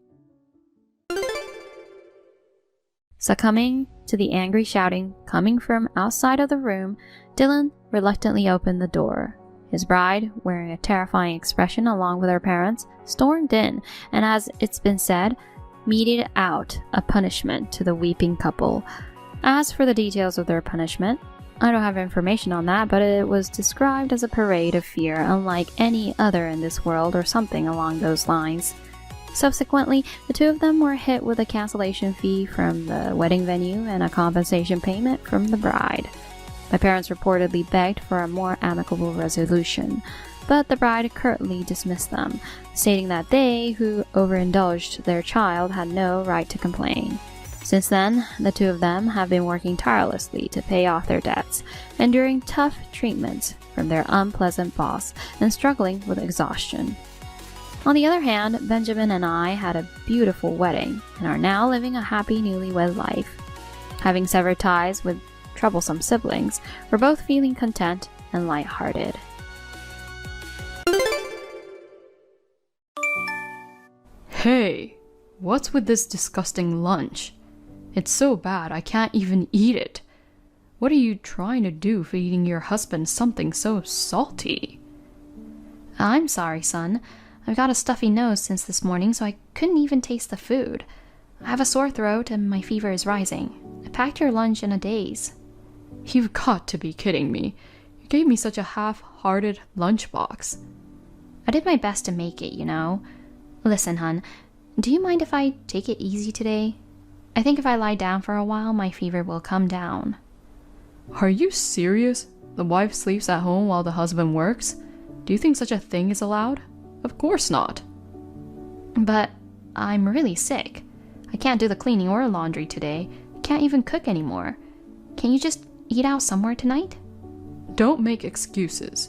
Succumbing to the angry shouting coming from outside of the room, Dylan reluctantly opened the door. His bride, wearing a terrifying expression along with her parents, stormed in and, as it's been said, meted out a punishment to the weeping couple. As for the details of their punishment, I don't have information on that, but it was described as a parade of fear unlike any other in this world or something along those lines. Subsequently, the two of them were hit with a cancellation fee from the wedding venue and a compensation payment from the bride. My parents reportedly begged for a more amicable resolution, but the bride curtly dismissed them, stating that they, who overindulged their child, had no right to complain. Since then, the two of them have been working tirelessly to pay off their debts, enduring tough treatment from their unpleasant boss and struggling with exhaustion. On the other hand, Benjamin and I had a beautiful wedding and are now living a happy newlywed life. Having severed ties with troublesome siblings, we're both feeling content and lighthearted. Hey, what's with this disgusting lunch? It's so bad I can't even eat it. What are you trying to do feeding your husband something so salty? I'm sorry, son. I've got a stuffy nose since this morning, so I couldn't even taste the food. I have a sore throat and my fever is rising. I packed your lunch in a daze. You've got to be kidding me. You gave me such a half-hearted lunchbox. I did my best to make it, you know. Listen, hun, do you mind if I take it easy today? I think if I lie down for a while, my fever will come down. Are you serious? The wife sleeps at home while the husband works? Do you think such a thing is allowed? Of course not. But I'm really sick. I can't do the cleaning or laundry today. I can't even cook anymore. Can you just eat out somewhere tonight? Don't make excuses.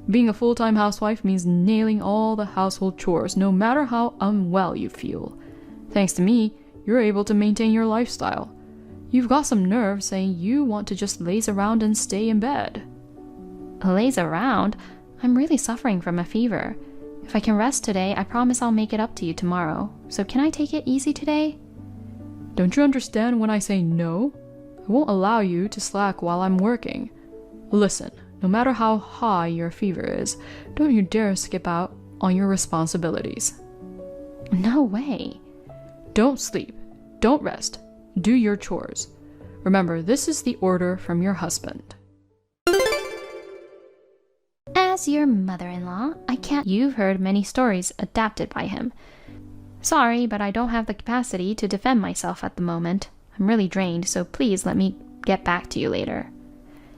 Being a full-time housewife means nailing all the household chores, no matter how unwell you feel. Thanks to me, you're able to maintain your lifestyle. You've got some nerve saying you want to just laze around and stay in bed. Laze around? I'm really suffering from a fever. If I can rest today, I promise I'll make it up to you tomorrow. So can I take it easy today? Don't you understand when I say no? I won't allow you to slack while I'm working. Listen, no matter how high your fever is, don't you dare skip out on your responsibilities. No way. Don't sleep. Don't rest. Do your chores. Remember, this is the order from your husband. As your mother-in-law, I can't. You've heard many stories adapted by him. Sorry, but I don't have the capacity to defend myself at the moment. I'm really drained, so please let me get back to you later.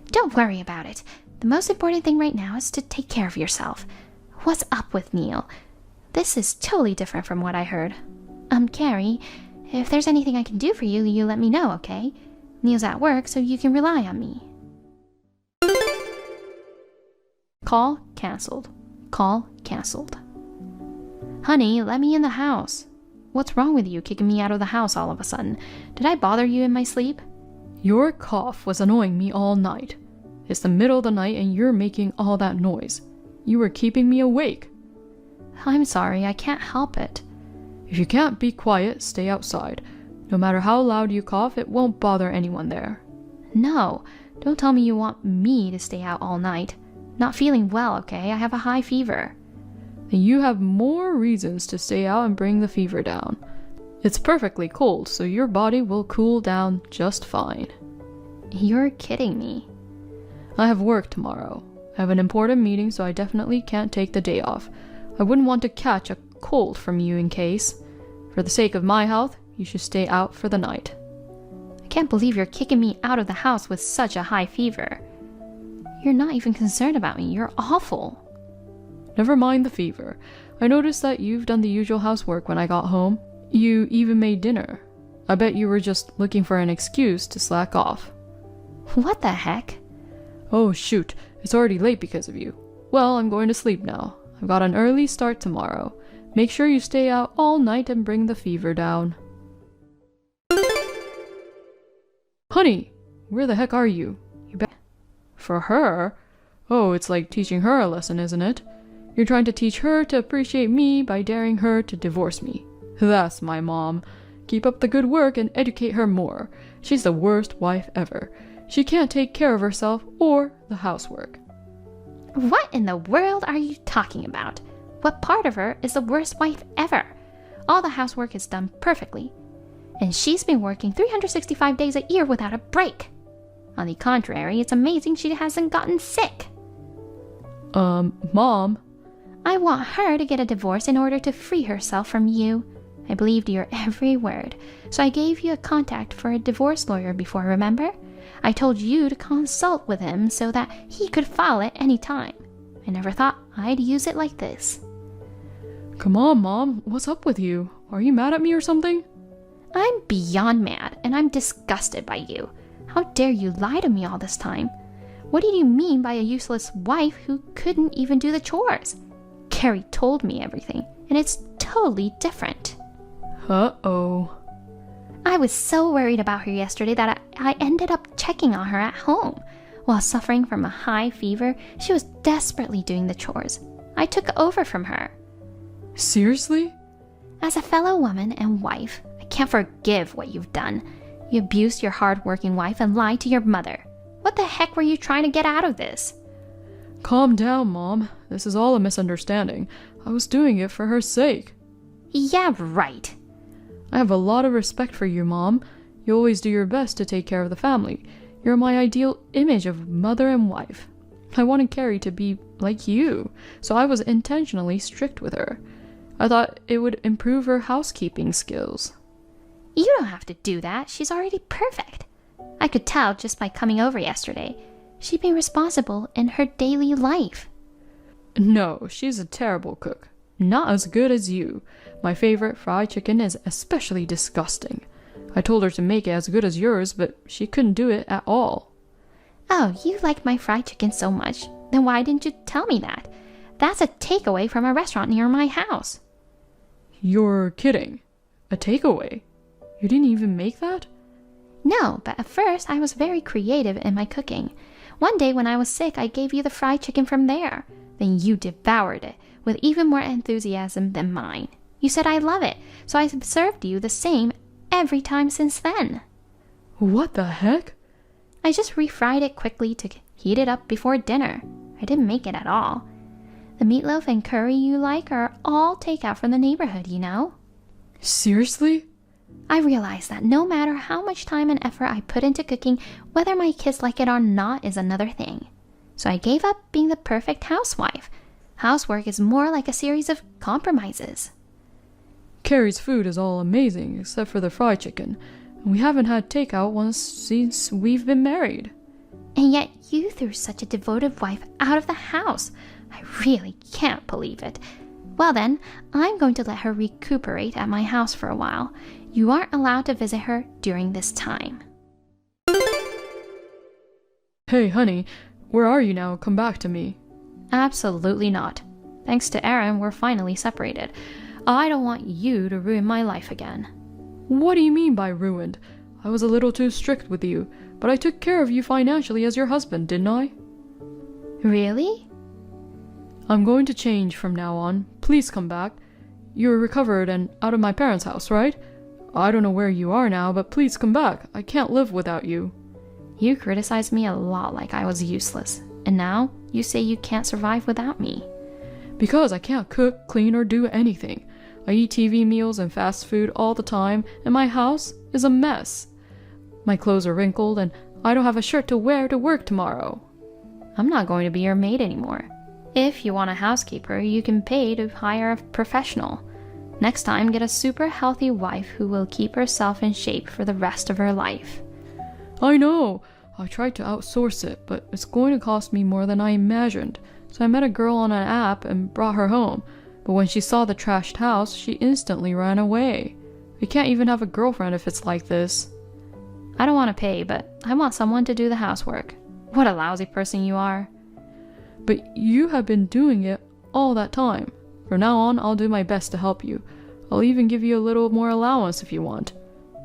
Don't worry about it. The most important thing right now is to take care of yourself. What's up with Neil? This is totally different from what I heard. Carrie, if there's anything I can do for you, you let me know, okay? Neil's at work, so you can rely on me. Call cancelled. Call cancelled. Honey, let me in the house. What's wrong with you kicking me out of the house all of a sudden? Did I bother you in my sleep? Your cough was annoying me all night. It's the middle of the night and you're making all that noise. You were keeping me awake. I'm sorry, I can't help it. If you can't be quiet, stay outside. No matter how loud you cough, it won't bother anyone there. No, don't tell me you want me to stay out all night. Not feeling well, okay? I have a high fever. Then you have more reasons to stay out and bring the fever down. It's perfectly cold, so your body will cool down just fine. You're kidding me. I have work tomorrow. I have an important meeting, so I definitely can't take the day off. I wouldn't want to catch a cold from you in case. For the sake of my health, you should stay out for the night. I can't believe you're kicking me out of the house with such a high fever. You're not even concerned about me. You're awful. Never mind the fever. I noticed that you've done the usual housework when I got home. You even made dinner. I bet you were just looking for an excuse to slack off. What the heck? Oh shoot, it's already late because of you. Well, I'm going to sleep now. I've got an early start tomorrow. Make sure you stay out all night and bring the fever down. Honey, where the heck are you? For her? Oh, it's like teaching her a lesson, isn't it? You're trying to teach her to appreciate me by daring her to divorce me. That's my mom. Keep up the good work and educate her more. She's the worst wife ever. She can't take care of herself or the housework. What in the world are you talking about? What part of her is the worst wife ever? All the housework is done perfectly, and she's been working 365 days a year without a break. On the contrary, it's amazing she hasn't gotten sick. Mom? I want her to get a divorce in order to free herself from you. I believed your every word, so I gave you a contact for a divorce lawyer before, remember? I told you to consult with him so that he could file it any time. I never thought I'd use it like this. Come on, Mom. What's up with you? Are you mad at me or something? I'm beyond mad, and I'm disgusted by you. How dare you lie to me all this time? What did you mean by a useless wife who couldn't even do the chores? Carrie told me everything, and it's totally different. Uh-oh. I was so worried about her yesterday that I ended up checking on her at home. While suffering from a high fever, she was desperately doing the chores. I took over from her. Seriously? As a fellow woman and wife, I can't forgive what you've done. You abused your hard-working wife and lied to your mother. What the heck were you trying to get out of this? Calm down, Mom. This is all a misunderstanding. I was doing it for her sake. Yeah, right. I have a lot of respect for you, Mom. You always do your best to take care of the family. You're my ideal image of mother and wife. I wanted Carrie to be like you, so I was intentionally strict with her. I thought it would improve her housekeeping skills. You don't have to do that. She's already perfect. I could tell just by coming over yesterday. She'd been responsible in her daily life. No, she's a terrible cook. Not as good as you. My favorite fried chicken is especially disgusting. I told her to make it as good as yours, but she couldn't do it at all. Oh, you like my fried chicken so much. Then why didn't you tell me that? That's a takeaway from a restaurant near my house. You're kidding. A takeaway? You didn't even make that? No, but at first I was very creative in my cooking. One day when I was sick, I gave you the fried chicken from there. Then you devoured it with even more enthusiasm than mine. You said I love it, so I served you the same every time since then. What the heck? I just refried it quickly to heat it up before dinner. I didn't make it at all. The meatloaf and curry you like are all takeout from the neighborhood, you know? Seriously? I realized that no matter how much time and effort I put into cooking, whether my kids like it or not is another thing. So I gave up being the perfect housewife. Housework is more like a series of compromises. Carrie's food is all amazing except for the fried chicken, and we haven't had takeout once since we've been married. And yet you threw such a devoted wife out of the house. I really can't believe it. Well then, I'm going to let her recuperate at my house for a while. You aren't allowed to visit her during this time. Hey, honey, where are you now? Come back to me. Absolutely not. Thanks to Aaron, we're finally separated. I don't want you to ruin my life again. What do you mean by ruined? I was a little too strict with you, but I took care of you financially as your husband, didn't I? Really? I'm going to change from now on. Please come back. You're recovered and out of my parents' house, right? I don't know where you are now, but please come back. I can't live without you. You criticized me a lot like I was useless, and now you say you can't survive without me. Because I can't cook, clean, or do anything. I eat TV meals and fast food all the time, and my house is a mess. My clothes are wrinkled, and I don't have a shirt to wear to work tomorrow. I'm not going to be your maid anymore. If you want a housekeeper, you can pay to hire a professional. Next time, get a super healthy wife who will keep herself in shape for the rest of her life. I know. I tried to outsource it, but it's going to cost me more than I imagined. So I met a girl on an app and brought her home. But when she saw the trashed house, she instantly ran away. We can't even have a girlfriend if it's like this. I don't want to pay, but I want someone to do the housework. What a lousy person you are. But you have been doing it all that time. From now on, I'll do my best to help you. I'll even give you a little more allowance if you want.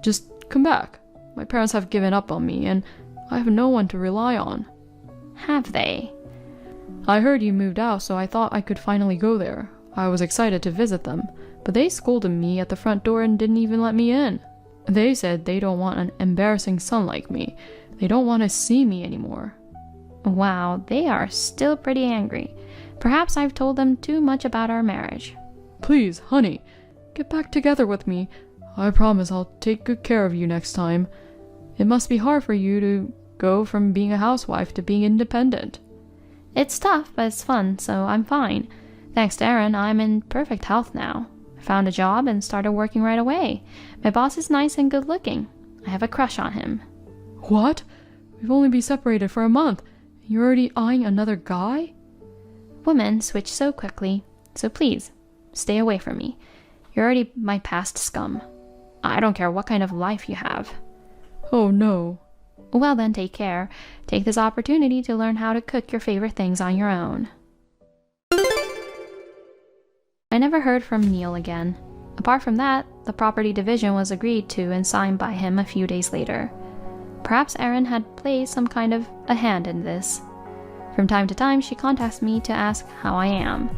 Just come back. My parents have given up on me, and I have no one to rely on. Have they? I heard you moved out, so I thought I could finally go there. I was excited to visit them, but they scolded me at the front door and didn't even let me in. They said they don't want an embarrassing son like me. They don't want to see me anymore. Wow, they are still pretty angry. Perhaps I've told them too much about our marriage. Please, honey, get back together with me. I promise I'll take good care of you next time. It must be hard for you to go from being a housewife to being independent. It's tough, but it's fun, so I'm fine. Thanks to Aaron, I'm in perfect health now. I found a job and started working right away. My boss is nice and good looking. I have a crush on him. What? We've only been separated for a month. You're already eyeing another guy? Women switch so quickly, so please, stay away from me. You're already my past scum. I don't care what kind of life you have. Oh no. Well then, take care. Take this opportunity to learn how to cook your favorite things on your own. I never heard from Neil again. Apart from that, the property division was agreed to and signed by him a few days later. Perhaps Erin had played some kind of a hand in this. From time to time, she contacts me to ask how I am.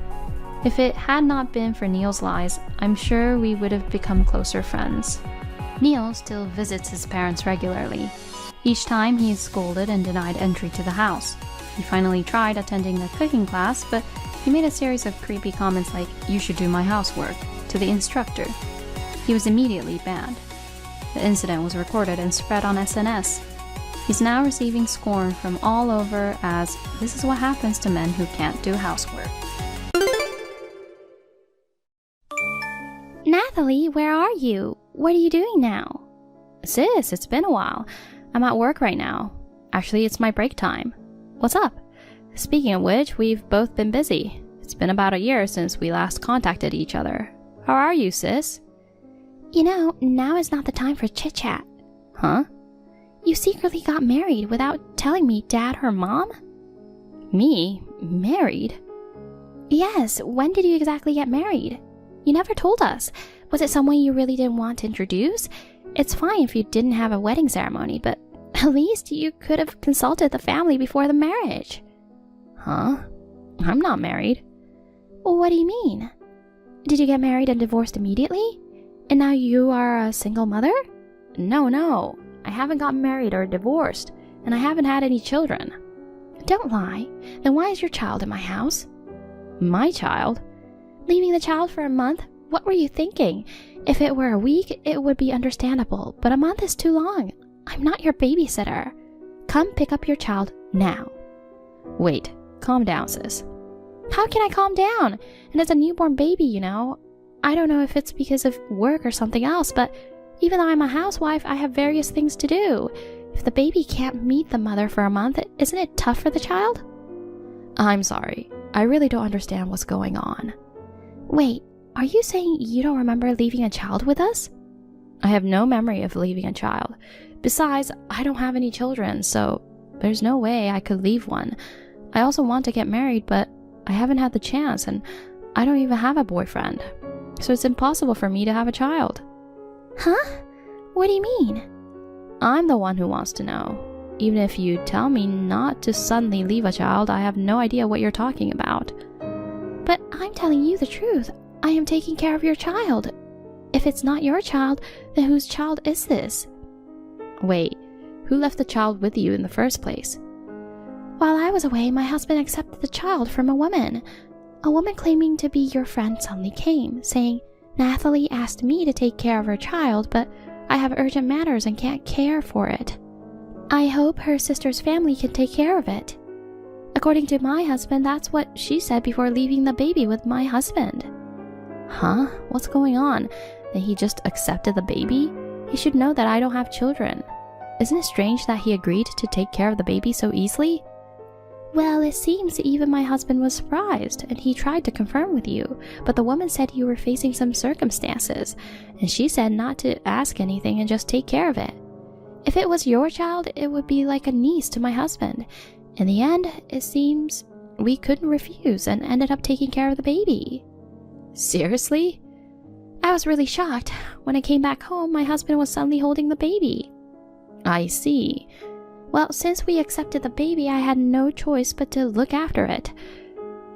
If it had not been for Neil's lies, I'm sure we would have become closer friends. Neil still visits his parents regularly. Each time he is scolded and denied entry to the house. He finally tried attending a cooking class, but he made a series of creepy comments like, "You should do my housework," to the instructor. He was immediately banned. The incident was recorded and spread on SNS. He's now receiving scorn from all over as this is what happens to men who can't do housework. Nathalie, where are you? What are you doing now? Sis, it's been a while. I'm at work right now. Actually, it's my break time. What's up? Speaking of which, we've both been busy. It's been about a year since we last contacted each other. How are you, sis? You know, now is not the time for chit-chat. Huh? You secretly got married without telling me, Dad or Mom? Me? Married? Yes, when did you exactly get married? You never told us. Was it someone you really didn't want to introduce? It's fine if you didn't have a wedding ceremony, but at least you could have consulted the family before the marriage. Huh? I'm not married. Well, what do you mean? Did you get married and divorced immediately? And now you are a single mother? No. I haven't gotten married or divorced, and I haven't had any children. Don't lie. Then why is your child in my house? My child? Leaving the child for a month? What were you thinking? If it were a week, it would be understandable, but a month is too long. I'm not your babysitter. Come pick up your child now. Wait, calm down, sis. How can I calm down? And it's a newborn baby, you know. I don't know if it's because of work or something else, but even though I'm a housewife, I have various things to do. If the baby can't meet the mother for a month, isn't it tough for the child? I'm sorry. I really don't understand what's going on. Wait, are you saying you don't remember leaving a child with us? I have no memory of leaving a child. Besides, I don't have any children, so there's no way I could leave one. I also want to get married, but I haven't had the chance, and I don't even have a boyfriend. So it's impossible for me to have a child. Huh? What do you mean? I'm the one who wants to know. Even if you tell me not to suddenly leave a child, I have no idea what you're talking about. But I'm telling you the truth. I am taking care of your child. If it's not your child, then whose child is this? Wait, who left the child with you in the first place? While I was away, my husband accepted the child from a woman. A woman claiming to be your friend suddenly came, saying, Nathalie asked me to take care of her child, but I have urgent matters and can't care for it. I hope her sister's family can take care of it. According to my husband, that's what she said before leaving the baby with my husband. Huh? What's going on? That he just accepted the baby? He should know that I don't have children. Isn't it strange that he agreed to take care of the baby so easily? Well, it seems even my husband was surprised, and he tried to confirm with you, but the woman said you were facing some circumstances, and she said not to ask anything and just take care of it. If it was your child, it would be like a niece to my husband. In the end, it seems we couldn't refuse and ended up taking care of the baby. Seriously? I was really shocked. When I came back home, my husband was suddenly holding the baby. I see. Well, since we accepted the baby, I had no choice but to look after it.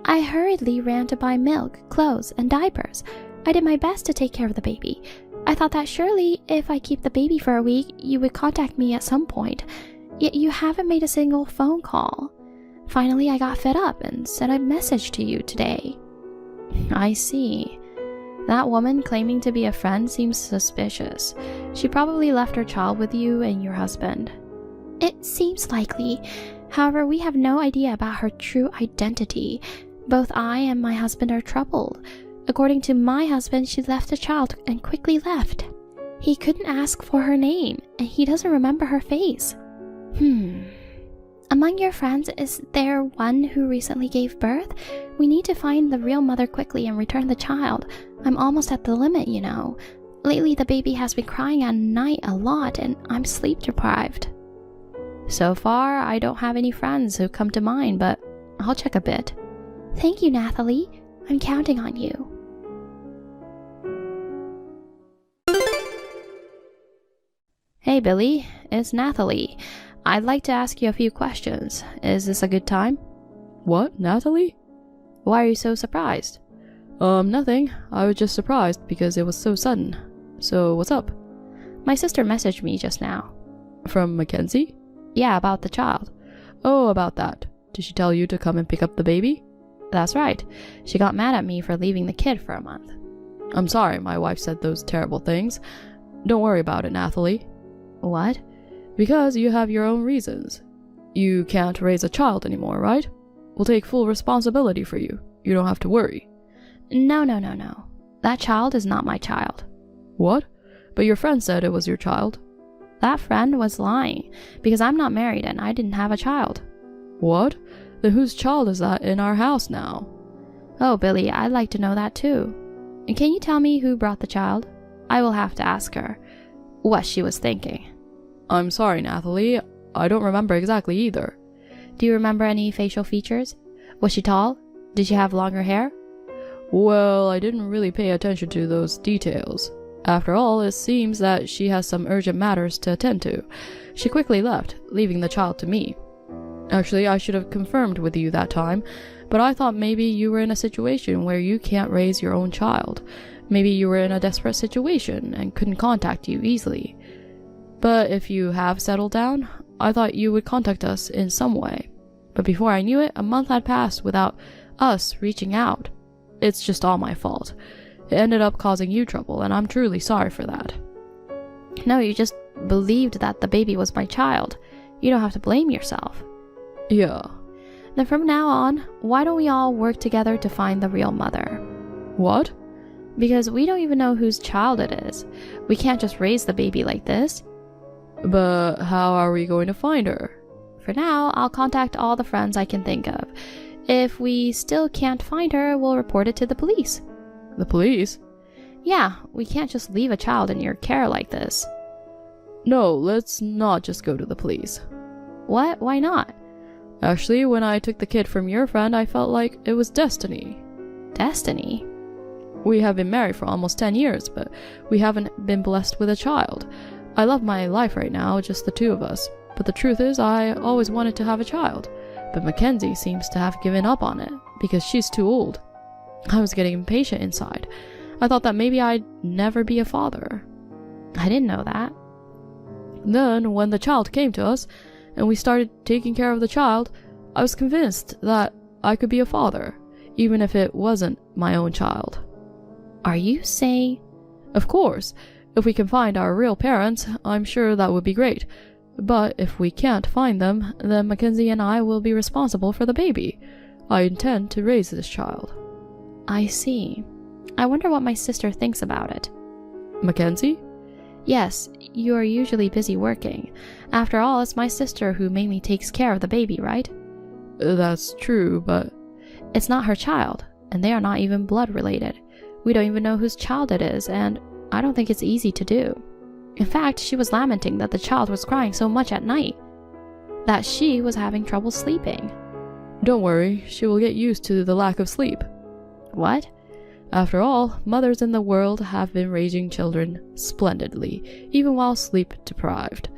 I hurriedly ran to buy milk, clothes, and diapers. I did my best to take care of the baby. I thought that surely, if I keep the baby for a week, you would contact me at some point. Yet you haven't made a single phone call. Finally, I got fed up and sent a message to you today. I see. That woman claiming to be a friend seems suspicious. She probably left her child with you and your husband. It seems likely. However, we have no idea about her true identity. Both I and my husband are troubled. According to my husband, she left the child and quickly left. He couldn't ask for her name, and he doesn't remember her face. Among your friends, is there one who recently gave birth? We need to find the real mother quickly and return the child. I'm almost at the limit, you know. Lately, the baby has been crying at night a lot, and I'm sleep deprived. So far, I don't have any friends who come to mind, but I'll check a bit. Thank you, Nathalie. I'm counting on you. Hey, Billy. It's Nathalie. I'd like to ask you a few questions. Is this a good time? What, Natalie? Why are you so surprised? Nothing. I was just surprised because it was so sudden. So, what's up? My sister messaged me just now. From Mackenzie? Yeah, about the child. Oh, about that. Did she tell you to come and pick up the baby? That's right. She got mad at me for leaving the kid for a month. I'm sorry my wife said those terrible things. Don't worry about it, Nathalie. What? Because you have your own reasons. You can't raise a child anymore, right? We'll take full responsibility for you. You don't have to worry. No. That child is not my child. What? But your friend said it was your child. That friend was lying, because I'm not married and I didn't have a child. What? Then whose child is that in our house now? Oh, Billy, I'd like to know that too. And can you tell me who brought the child? I will have to ask her what she was thinking. I'm sorry, Nathalie. I don't remember exactly either. Do you remember any facial features? Was she tall? Did she have longer hair? Well, I didn't really pay attention to those details. After all, it seems that she has some urgent matters to attend to. She quickly left, leaving the child to me. Actually, I should have confirmed with you that time, but I thought maybe you were in a situation where you can't raise your own child. Maybe you were in a desperate situation and couldn't contact you easily. But if you have settled down, I thought you would contact us in some way. But before I knew it, a month had passed without us reaching out. It's just all my fault. It ended up causing you trouble, and I'm truly sorry for that. No, you just believed that the baby was my child. You don't have to blame yourself. Yeah. Then from now on, why don't we all work together to find the real mother? What? Because we don't even know whose child it is. We can't just raise the baby like this. But how are we going to find her? For now, I'll contact all the friends I can think of. If we still can't find her, we'll report it to the police. The police? Yeah, we can't just leave a child in your care like this. No, let's not just go to the police. What? Why not? Actually, when I took the kid from your friend, I felt like it was destiny. Destiny? We have been married for almost 10 years, but we haven't been blessed with a child. I love my life right now, just the two of us. But the truth is, I always wanted to have a child. But Mackenzie seems to have given up on it, because she's too old. I was getting impatient inside. I thought that maybe I'd never be a father. I didn't know that. Then, when the child came to us, and we started taking care of the child, I was convinced that I could be a father, even if it wasn't my own child. Are you saying? Of course. If we can find our real parents, I'm sure that would be great. But if we can't find them, then Mackenzie and I will be responsible for the baby. I intend to raise this child. I see. I wonder what my sister thinks about it. Mackenzie? Yes, you are usually busy working. After all, it's my sister who mainly takes care of the baby, right? That's true, but... It's not her child, and they are not even blood related. We don't even know whose child it is, and I don't think it's easy to do. In fact, she was lamenting that the child was crying so much at night, that she was having trouble sleeping. Don't worry, she will get used to the lack of sleep. What? After all, mothers in the world have been raising children splendidly, even while sleep deprived.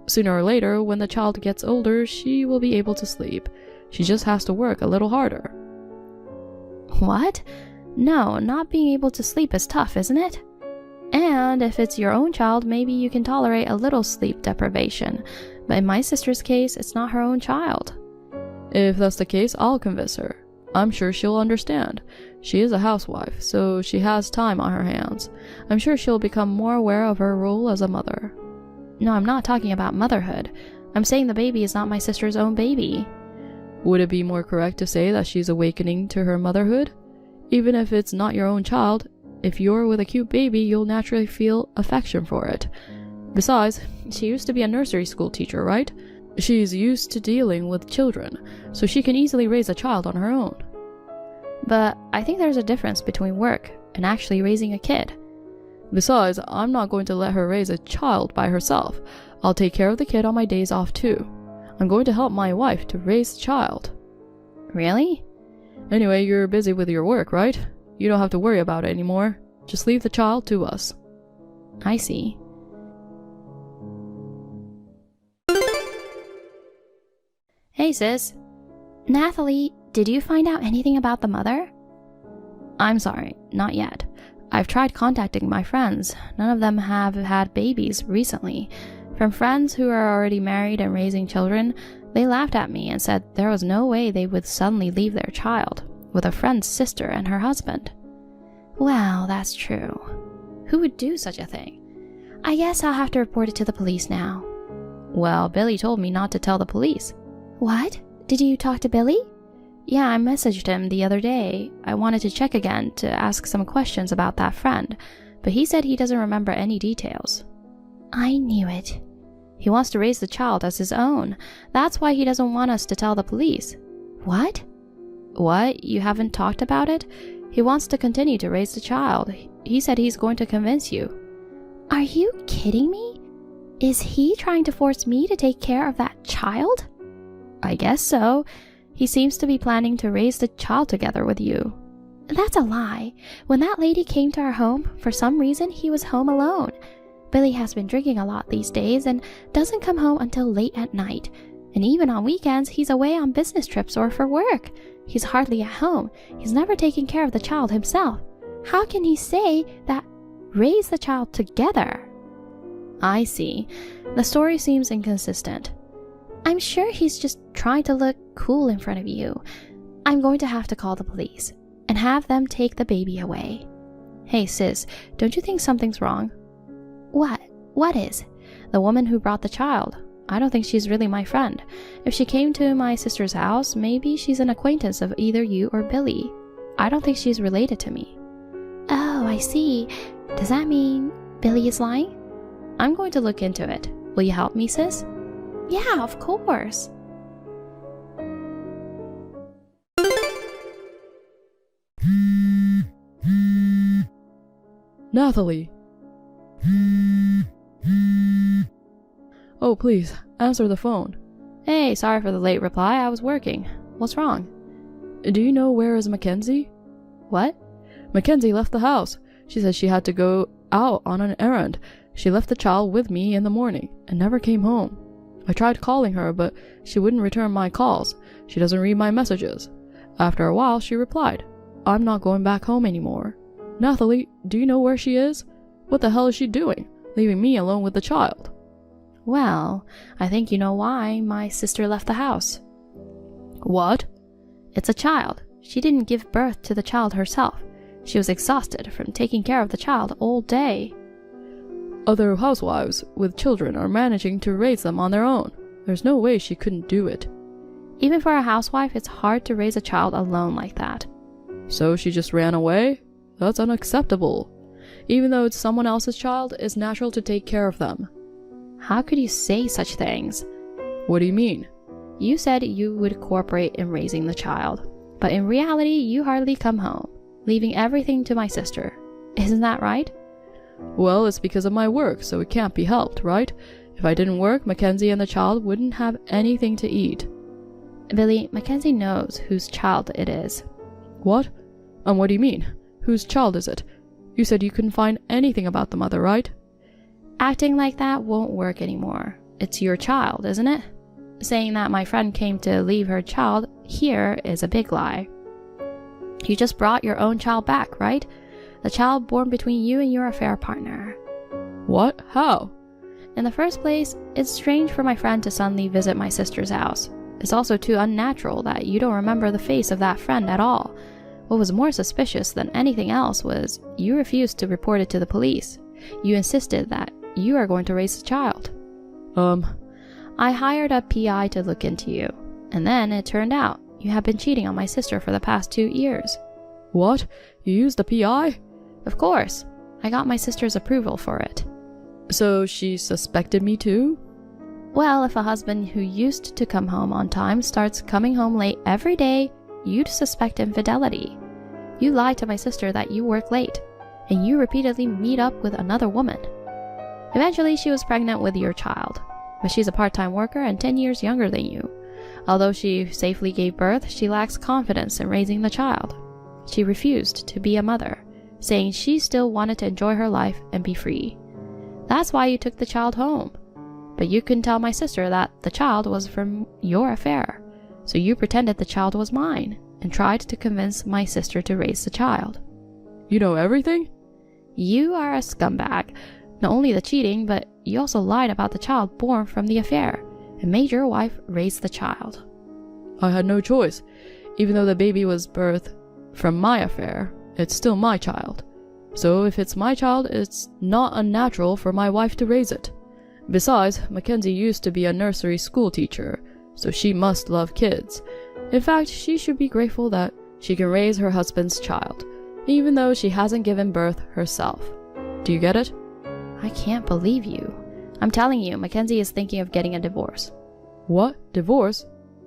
Sooner or later, when the child gets older, she will be able to sleep. She just has to work a little harder. What? No, not being able to sleep is tough, isn't it? And if it's your own child, maybe you can tolerate a little sleep deprivation. But in my sister's case, it's not her own child. If that's the case, I'll convince her. I'm sure she'll understand. She is a housewife, so she has time on her hands. I'm sure she'll become more aware of her role as a mother. No, I'm not talking about motherhood. I'm saying the baby is not my sister's own baby. Would it be more correct to say that she's awakening to her motherhood? Even if it's not your own child, if you're with a cute baby, you'll naturally feel affection for it. Besides, she used to be a nursery school teacher, right? She's used to dealing with children, so she can easily raise a child on her own. But I think there's a difference between work and actually raising a kid. Besides, I'm not going to let her raise a child by herself. I'll take care of the kid on my days off too. I'm going to help my wife to raise the child. Really? Anyway, you're busy with your work, right? You don't have to worry about it anymore. Just leave the child to us. I see. Hey sis. Nathalie, did you find out anything about the mother? I'm sorry, not yet. I've tried contacting my friends. None of them have had babies recently. From friends who are already married and raising children, they laughed at me and said there was no way they would suddenly leave their child with a friend's sister and her husband. Well, that's true. Who would do such a thing? I guess I'll have to report it to the police now. Well, Billy told me not to tell the police. What? Did you talk to Billy? Yeah, I messaged him the other day. I wanted to check again to ask some questions about that friend, but he said he doesn't remember any details. I knew it. He wants to raise the child as his own. That's why he doesn't want us to tell the police. What? What? You haven't talked about it? He wants to continue to raise the child. He said he's going to convince you. Are you kidding me? Is he trying to force me to take care of that child? I guess so. He seems to be planning to raise the child together with you. That's a lie. When that lady came to our home, for some reason he was home alone. Billy has been drinking a lot these days and doesn't come home until late at night. And even on weekends, he's away on business trips or for work. He's hardly at home. He's never taken care of the child himself. How can he say that raise the child together? I see. The story seems inconsistent. I'm sure he's just trying to look cool in front of you. I'm going to have to call the police and have them take the baby away. Hey sis, don't you think something's wrong? What? What is? The woman who brought the child. I don't think she's really my friend. If she came to my sister's house, maybe she's an acquaintance of either you or Billy. I don't think she's related to me. Oh, I see. Does that mean Billy is lying? I'm going to look into it. Will you help me, sis? Yeah, of course. Nathalie! Oh, please, answer the phone. Hey, sorry for the late reply. I was working. What's wrong? Do you know where is Mackenzie? What? Mackenzie left the house. She said she had to go out on an errand. She left the child with me in the morning and never came home. I tried calling her, but she wouldn't return my calls. She doesn't read my messages. After a while, she replied, "I'm not going back home anymore." Nathalie, do you know where she is? What the hell is she doing, leaving me alone with the child? Well, I think you know why my sister left the house. What? It's a child. She didn't give birth to the child herself. She was exhausted from taking care of the child all day. Other housewives with children are managing to raise them on their own. There's no way she couldn't do it. Even for a housewife, it's hard to raise a child alone like that. So she just ran away? That's unacceptable. Even though it's someone else's child, it's natural to take care of them. How could you say such things? What do you mean? You said you would cooperate in raising the child, but in reality, you hardly come home, leaving everything to my sister. Isn't that right? Well, it's because of my work, so it can't be helped, right? If I didn't work, Mackenzie and the child wouldn't have anything to eat. Billy, Mackenzie knows whose child it is. What? And what do you mean? Whose child is it? You said you couldn't find anything about the mother, right? Acting like that won't work anymore. It's your child, isn't it? Saying that my friend came to leave her child here is a big lie. You just brought your own child back, right? The child born between you and your affair partner. What? How? In the first place, it's strange for my friend to suddenly visit my sister's house. It's also too unnatural that you don't remember the face of that friend at all. What was more suspicious than anything else was you refused to report it to the police. You insisted that you are going to raise the child. I hired a PI to look into you, and then it turned out you have been cheating on my sister for the past 2 years. What? You used a PI? Of course. I got my sister's approval for it. So she suspected me too? Well, if a husband who used to come home on time starts coming home late every day, you'd suspect infidelity. You lied to my sister that you work late, and you repeatedly meet up with another woman. Eventually, she was pregnant with your child, but she's a part-time worker and 10 years younger than you. Although she safely gave birth, she lacks confidence in raising the child. She refused to be a mother, saying she still wanted to enjoy her life and be free. That's why you took the child home. But you couldn't tell my sister that the child was from your affair, so you pretended the child was mine and tried to convince my sister to raise the child. You know everything? You are a scumbag. Not only the cheating, but you also lied about the child born from the affair and made your wife raise the child. I had no choice. Even though the baby was birthed from my affair, it's still my child. So if it's my child, it's not unnatural for my wife to raise it. Besides, Mackenzie used to be a nursery school teacher, so she must love kids. In fact, she should be grateful that she can raise her husband's child, even though she hasn't given birth herself. Do you get it? I can't believe you. I'm telling you, Mackenzie is thinking of getting a divorce. What? Divorce?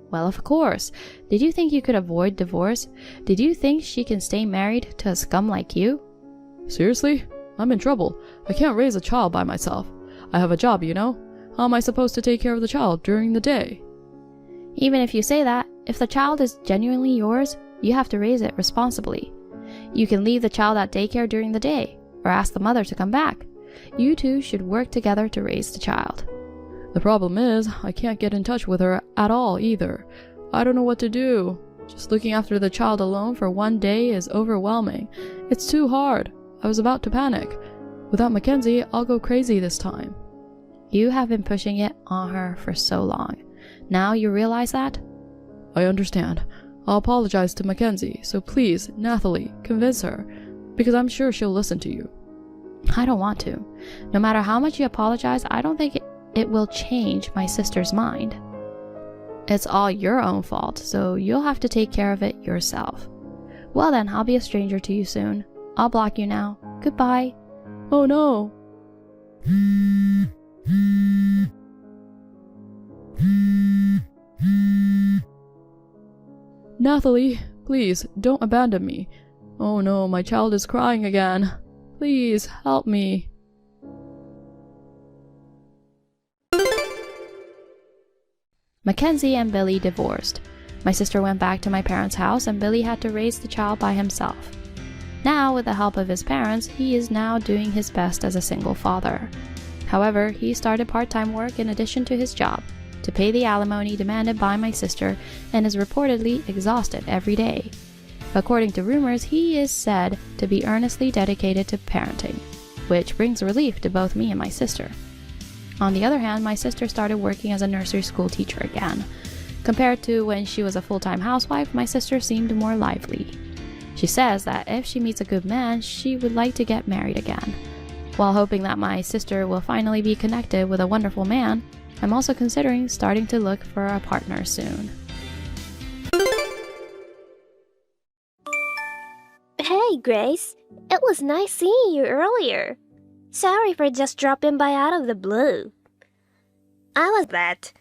Well, of course. Did you think you could avoid divorce? Did you think she can stay married to a scum like you? Seriously? I'm in trouble. I can't raise a child by myself. I have a job, you know. How am I supposed to take care of the child during the day? Even if you say that, if the child is genuinely yours, you have to raise it responsibly. You can leave the child at daycare during the day, or ask the mother to come back. You two should work together to raise the child. The problem is, I can't get in touch with her at all either. I don't know what to do. Just looking after the child alone for 1 day is overwhelming. It's too hard. I was about to panic. Without Mackenzie, I'll go crazy this time. You have been pushing it on her for so long. Now you realize that? I understand. I'll apologize to Mackenzie, so please, Nathalie, convince her, because I'm sure she'll listen to you. I don't want to. No matter how much you apologize, I don't think it will change my sister's mind. It's all your own fault, so you'll have to take care of it yourself. Well then, I'll be a stranger to you soon. I'll block you now. Goodbye. Oh no! Nathalie, please, don't abandon me. Oh no, my child is crying again. Please, help me. Mackenzie and Billy divorced. My sister went back to my parents' house and Billy had to raise the child by himself. Now, with the help of his parents, he is now doing his best as a single father. However, he started part-time work in addition to his job to pay the alimony demanded by my sister and is reportedly exhausted every day. According to rumors, he is said to be earnestly dedicated to parenting, which brings relief to both me and my sister. On the other hand, my sister started working as a nursery school teacher again. Compared to when she was a full-time housewife, my sister seemed more lively. She says that if she meets a good man, she would like to get married again. While hoping that my sister will finally be connected with a wonderful man, I'm also considering starting to look for a partner soon. Hey, Grace. It was nice seeing you earlier. Sorry for just dropping by out of the blue. I was that.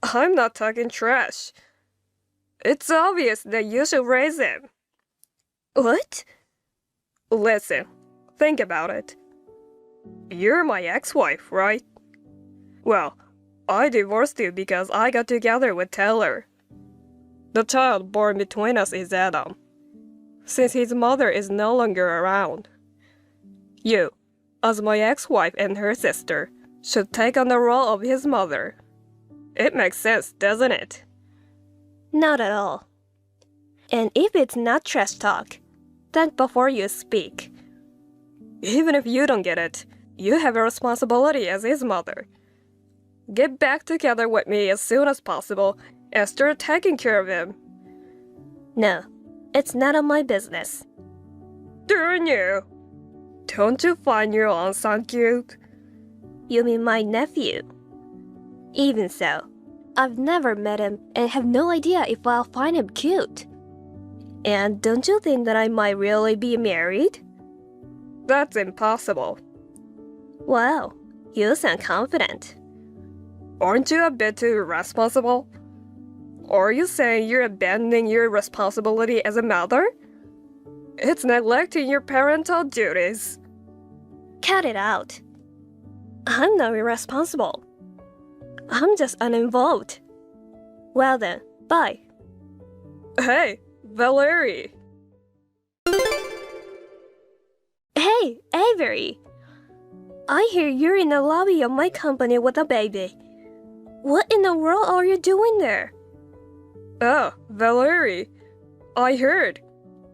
I'm not talking trash. It's obvious that you should raise him. What? Listen, think about it. You're my ex-wife, right? Well, I divorced you because I got together with Taylor. The child born between us is Adam, since his mother is no longer around. You, as my ex-wife and her sister, should take on the role of his mother. It makes sense, doesn't it? Not at all. And if it's not trash talk, think before you speak. Even if you don't get it, you have a responsibility as his mother. Get back together with me as soon as possible and start taking care of him. No, it's none of my business. Darn you! Don't you find your own son cute? You mean my nephew? Even so, I've never met him and have no idea if I'll find him cute. And don't you think that I might really be married? That's impossible. Wow, you sound confident. Aren't you a bit too irresponsible? Or are you saying you're abandoning your responsibility as a mother? It's neglecting your parental duties. Cut it out. I'm not irresponsible. I'm just uninvolved. Well then, bye. Hey, Valerie. Hey, Avery. I hear you're in the lobby of my company with a baby. What in the world are you doing there? Oh, Valerie. I heard.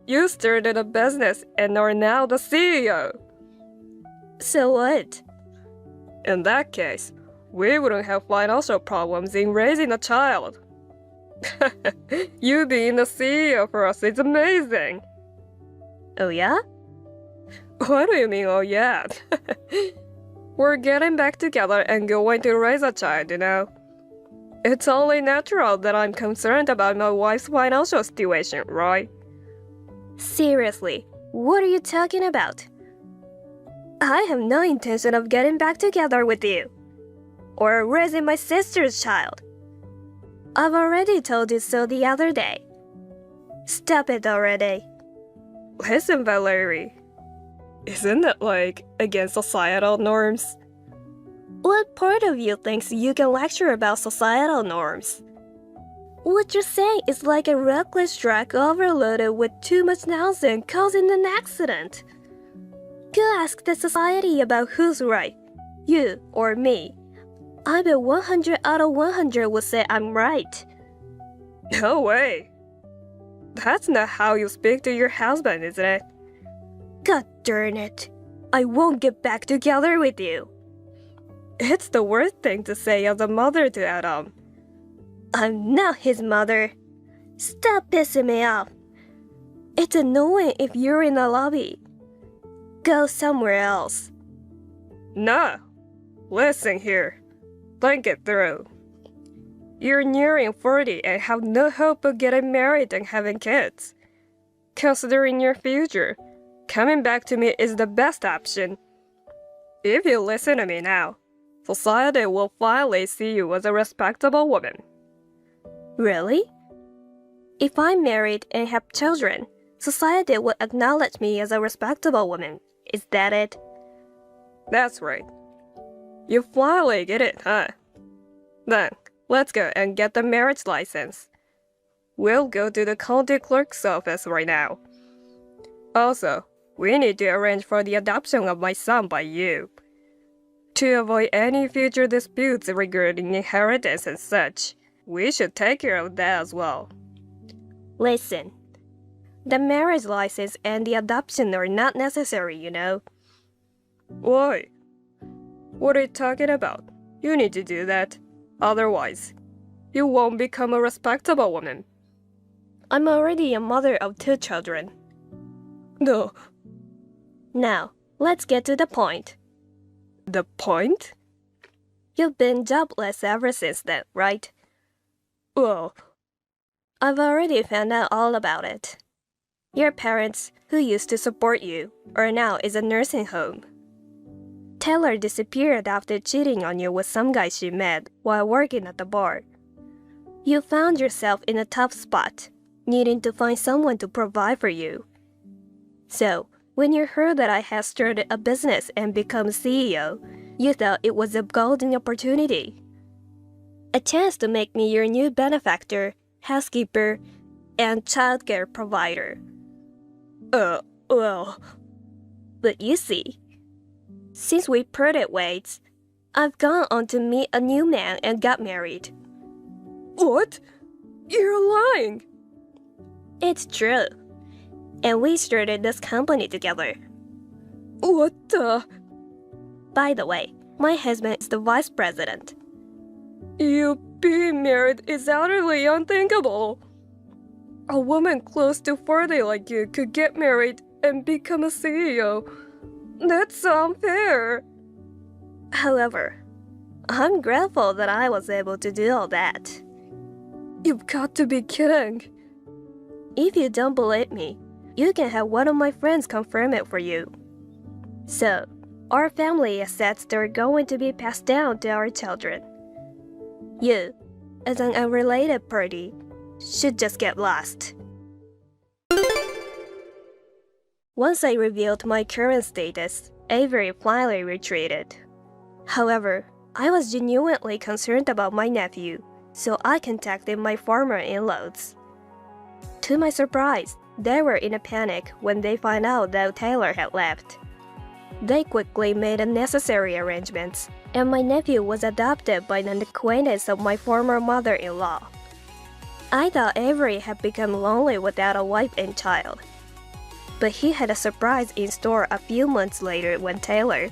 You started a business and are now the CEO. So what? In that case, we wouldn't have financial problems in raising a child. You being the CEO for us is amazing. Oh yeah? What do you mean, oh yeah? We're getting back together and going to raise a child, you know. It's only natural that I'm concerned about my wife's financial situation, right? Seriously, what are you talking about? I have no intention of getting back together with you. Or raising my sister's child. I've already told you so the other day. Stop it already. Listen, Valerie. Isn't it, like, against societal norms? What part of you thinks you can lecture about societal norms? What you're saying is like a reckless truck overloaded with too much nonsense causing an accident. Go ask the society about who's right, you or me. I bet 100 out of 100 would say I'm right. No way. That's not how you speak to your husband, isn't it? God darn it. I won't get back together with you. It's the worst thing to say as a mother to Adam. I'm not his mother. Stop pissing me off. It's annoying if you're in the lobby. Go somewhere else. No. Listen here. Think it through. You're nearing 40 and have no hope of getting married and having kids. Considering your future, coming back to me is the best option. If you listen to me now, society will finally see you as a respectable woman. Really? If I'm married and have children, society will acknowledge me as a respectable woman. Is that it? That's right. You finally get it, huh? Then, let's go and get the marriage license. We'll go to the county clerk's office right now. Also, we need to arrange for the adoption of my son by you. To avoid any future disputes regarding inheritance and such, we should take care of that as well. Listen, the marriage license and the adoption are not necessary, you know. Why? What are you talking about? You need to do that. Otherwise, you won't become a respectable woman. I'm already a mother of 2 children. No. Now, let's get to the point. The point? You've been jobless ever since then, right? Well, I've already found out all about it. Your parents, who used to support you, are now in a nursing home. Taylor disappeared after cheating on you with some guy she met while working at the bar. You found yourself in a tough spot, needing to find someone to provide for you. So, when you heard that I had started a business and become CEO, you thought it was a golden opportunity. A chance to make me your new benefactor, housekeeper, and childcare provider. well. But you see, since we parted ways, I've gone on to meet a new man and got married. What? You're lying. It's true. And we started this company together. What the? By the way, my husband is the vice president. You being married is utterly unthinkable. A woman close to 40 like you could get married and become a CEO. That's unfair. However, I'm grateful that I was able to do all that. You've got to be kidding. If you don't believe me, you can have one of my friends confirm it for you. So, our family assets that are going to be passed down to our children. You, as an unrelated party, should just get lost. Once I revealed my current status, Avery finally retreated. However, I was genuinely concerned about my nephew, so I contacted my former in-laws. To my surprise, they were in a panic when they found out that Taylor had left. They quickly made the necessary arrangements, and my nephew was adopted by an acquaintance of my former mother-in-law. I thought Avery had become lonely without a wife and child. But he had a surprise in store a few months later when Taylor,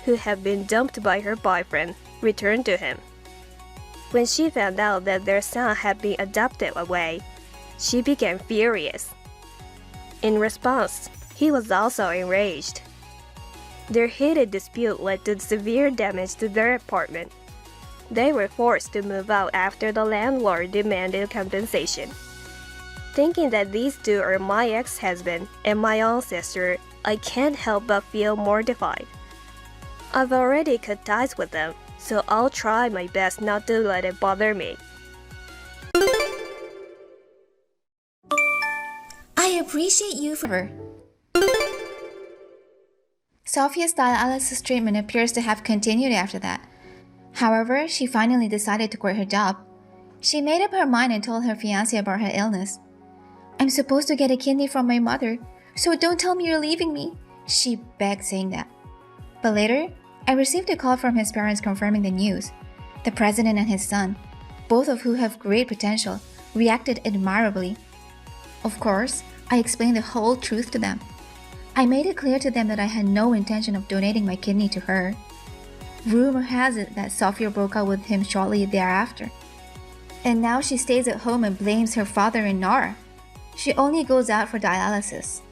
who had been dumped by her boyfriend, returned to him. When she found out that their son had been adopted away, she became furious. In response, he was also enraged. Their heated dispute led to severe damage to their apartment. They were forced to move out after the landlord demanded compensation. Thinking that these two are my ex-husband and my own sister, I can't help but feel mortified. I've already cut ties with them, so I'll try my best not to let it bother me. I appreciate you for... Sophia's dialysis treatment appears to have continued after that. However, she finally decided to quit her job. She made up her mind and told her fiancé about her illness. "I'm supposed to get a kidney from my mother, so don't tell me you're leaving me," she begged, saying that. But later, I received a call from his parents confirming the news. The president and his son, both of who have great potential, reacted admirably. Of course, I explained the whole truth to them. I made it clear to them that I had no intention of donating my kidney to her. Rumor has it that Sophia broke up with him shortly thereafter. And now she stays at home and blames her father and Nora. She only goes out for dialysis.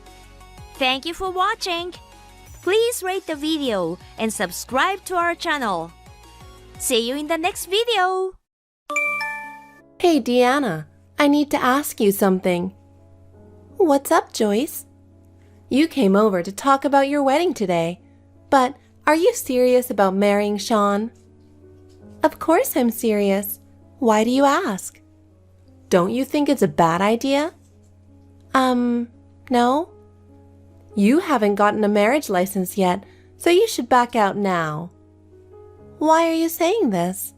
Thank you for watching. Please rate the video and subscribe to our channel. See you in the next video. Hey, Deanna, I need to ask you something. What's up, Joyce? You came over to talk about your wedding today, but are you serious about marrying Sean? Of course I'm serious. Why do you ask? Don't you think it's a bad idea? No? You haven't gotten a marriage license yet, so you should back out now. Why are you saying this?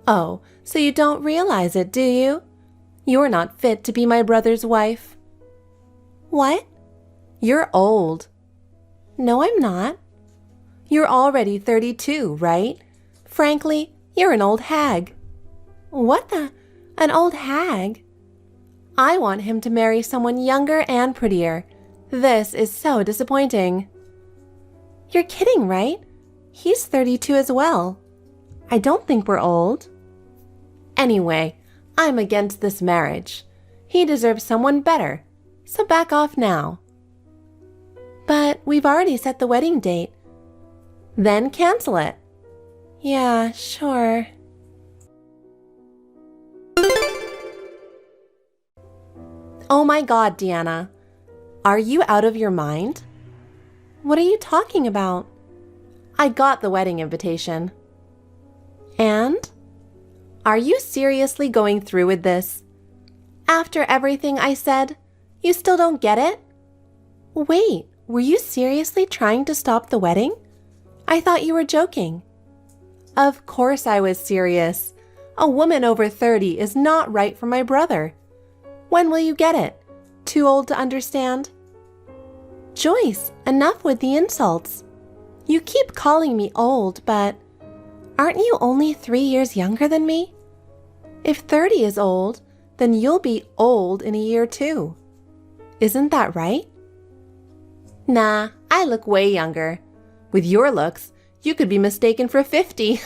Oh, so you don't realize it, do you? You're not fit to be my brother's wife. What? You're old. No, I'm not. You're already 32, right? Frankly, you're an old hag. What the? An old hag? I want him to marry someone younger and prettier. This is so disappointing. You're kidding, right? He's 32 as well. I don't think we're old. Anyway, I'm against this marriage. He deserves someone better, so back off now. But we've already set the wedding date. Then cancel it. Yeah, sure. Oh my God, Deanna. Are you out of your mind? What are you talking about? I got the wedding invitation. And? Are you seriously going through with this? After everything I said, you still don't get it? Wait, were you seriously trying to stop the wedding? I thought you were joking. Of course I was serious. A woman over 30 is not right for my brother. When will you get it? Too old to understand? Joyce, enough with the insults. You keep calling me old, but aren't you only 3 years younger than me? If 30 is old, then you'll be old in a year too. Isn't that right? Nah, I look way younger. With your looks, you could be mistaken for 50.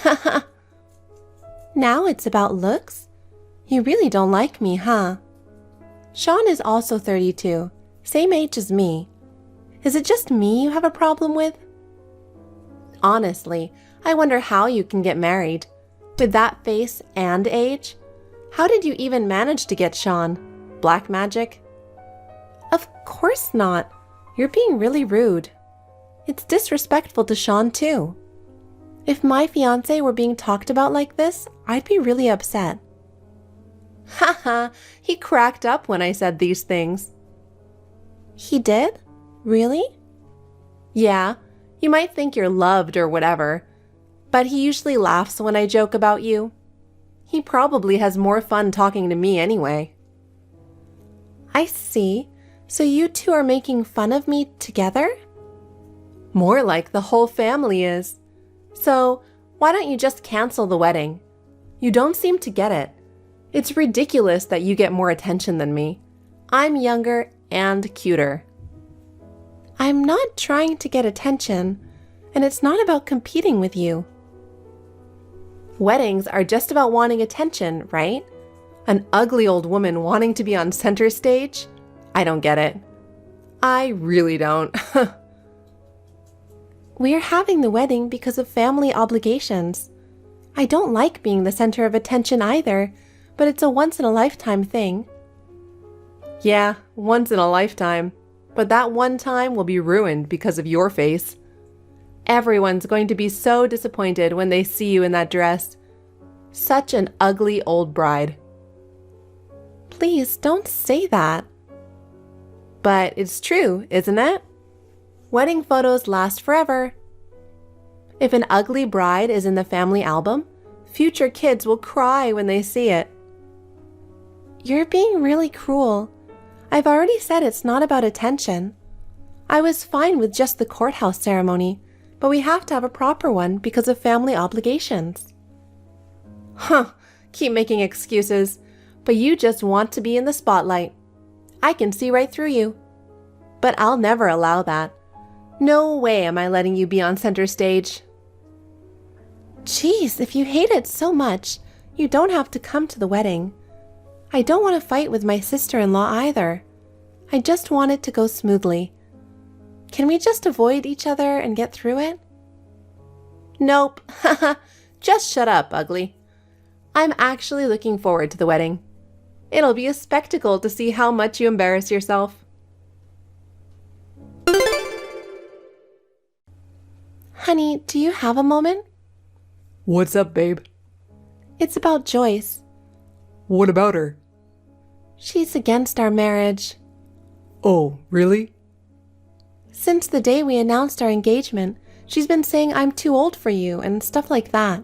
Now it's about looks? You really don't like me, huh? Sean is also 32, same age as me. Is it just me you have a problem with? Honestly, I wonder how you can get married. With that face and age? How did you even manage to get Sean? Black magic? Of course not. You're being really rude. It's disrespectful to Sean too. If my fiancé were being talked about like this, I'd be really upset. Haha, he cracked up when I said these things. He did? Really? Yeah, you might think you're loved or whatever, but he usually laughs when I joke about you. He probably has more fun talking to me anyway. I see. So you two are making fun of me together? More like the whole family is. So, why don't you just cancel the wedding? You don't seem to get it. It's ridiculous that you get more attention than me. I'm younger and cuter. I'm not trying to get attention, and it's not about competing with you. Weddings are just about wanting attention, right? An ugly old woman wanting to be on center stage? I don't get it. I really don't. We're having the wedding because of family obligations. I don't like being the center of attention either, but it's a once-in-a-lifetime thing. Yeah, once in a lifetime. But that one time will be ruined because of your face. Everyone's going to be so disappointed when they see you in that dress. Such an ugly old bride. Please don't say that. But it's true, isn't it? Wedding photos last forever. If an ugly bride is in the family album, future kids will cry when they see it. You're being really cruel. I've already said it's not about attention. I was fine with just the courthouse ceremony, but we have to have a proper one because of family obligations. Huh, keep making excuses, but you just want to be in the spotlight. I can see right through you. But I'll never allow that. No way am I letting you be on center stage. Geez, if you hate it so much, you don't have to come to the wedding. I don't want to fight with my sister-in-law either. I just want it to go smoothly. Can we just avoid each other and get through it? Nope. Just shut up, ugly. I'm actually looking forward to the wedding. It'll be a spectacle to see how much you embarrass yourself. Honey, do you have a moment? What's up, babe? It's about Joyce. What about her? She's against our marriage. Oh, really? Since the day we announced our engagement, she's been saying I'm too old for you and stuff like that.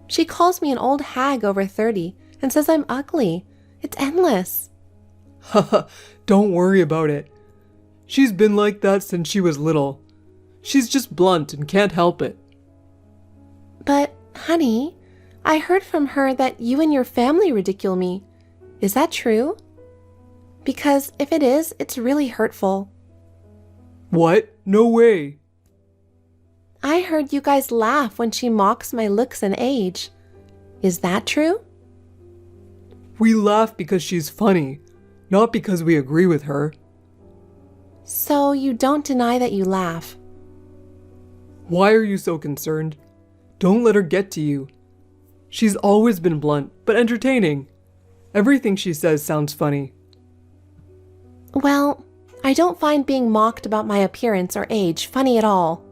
She calls me an old hag over 30 and says I'm ugly. It's endless. Haha, don't worry about it. She's been like that since she was little. She's just blunt and can't help it. But, honey, I heard from her that you and your family ridicule me. Is that true? Because if it is, it's really hurtful. What? No way. I heard you guys laugh when she mocks my looks and age. Is that true? We laugh because she's funny, not because we agree with her. So you don't deny that you laugh? Why are you so concerned? Don't let her get to you. She's always been blunt, but entertaining. Everything she says sounds funny. Well, I don't find being mocked about my appearance or age funny at all.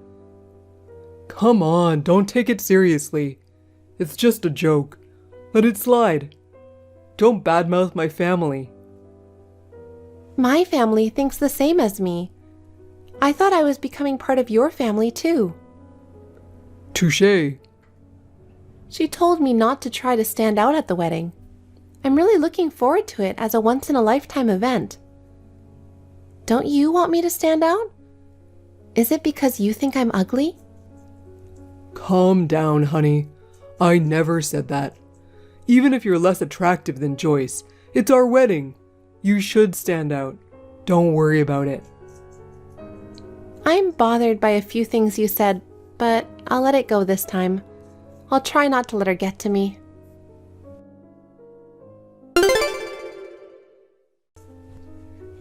Come on, don't take it seriously. It's just a joke. Let it slide. Don't badmouth my family. My family thinks the same as me. I thought I was becoming part of your family too. Touché. She told me not to try to stand out at the wedding. I'm really looking forward to it as a once-in-a-lifetime event. Don't you want me to stand out? Is it because you think I'm ugly? Calm down, honey. I never said that. Even if you're less attractive than Joyce, it's our wedding. You should stand out. Don't worry about it. I'm bothered by a few things you said, but I'll let it go this time. I'll try not to let her get to me.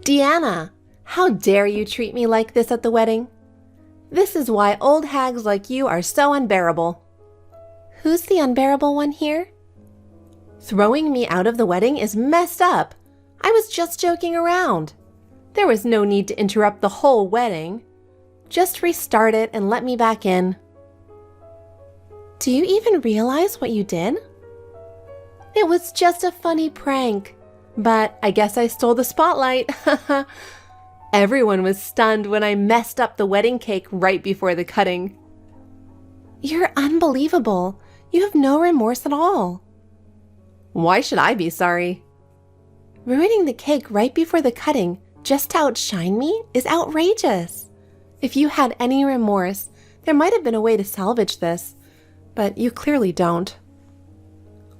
Deanna, how dare you treat me like this at the wedding? This is why old hags like you are so unbearable. Who's the unbearable one here? Throwing me out of the wedding is messed up. I was just joking around. There was no need to interrupt the whole wedding. Just restart it and let me back in. Do you even realize what you did? It was just a funny prank, but I guess I stole the spotlight. Everyone was stunned when I messed up the wedding cake right before the cutting. You're unbelievable. You have no remorse at all. Why should I be sorry? Ruining the cake right before the cutting just to outshine me is outrageous. If you had any remorse, there might have been a way to salvage this, but you clearly don't.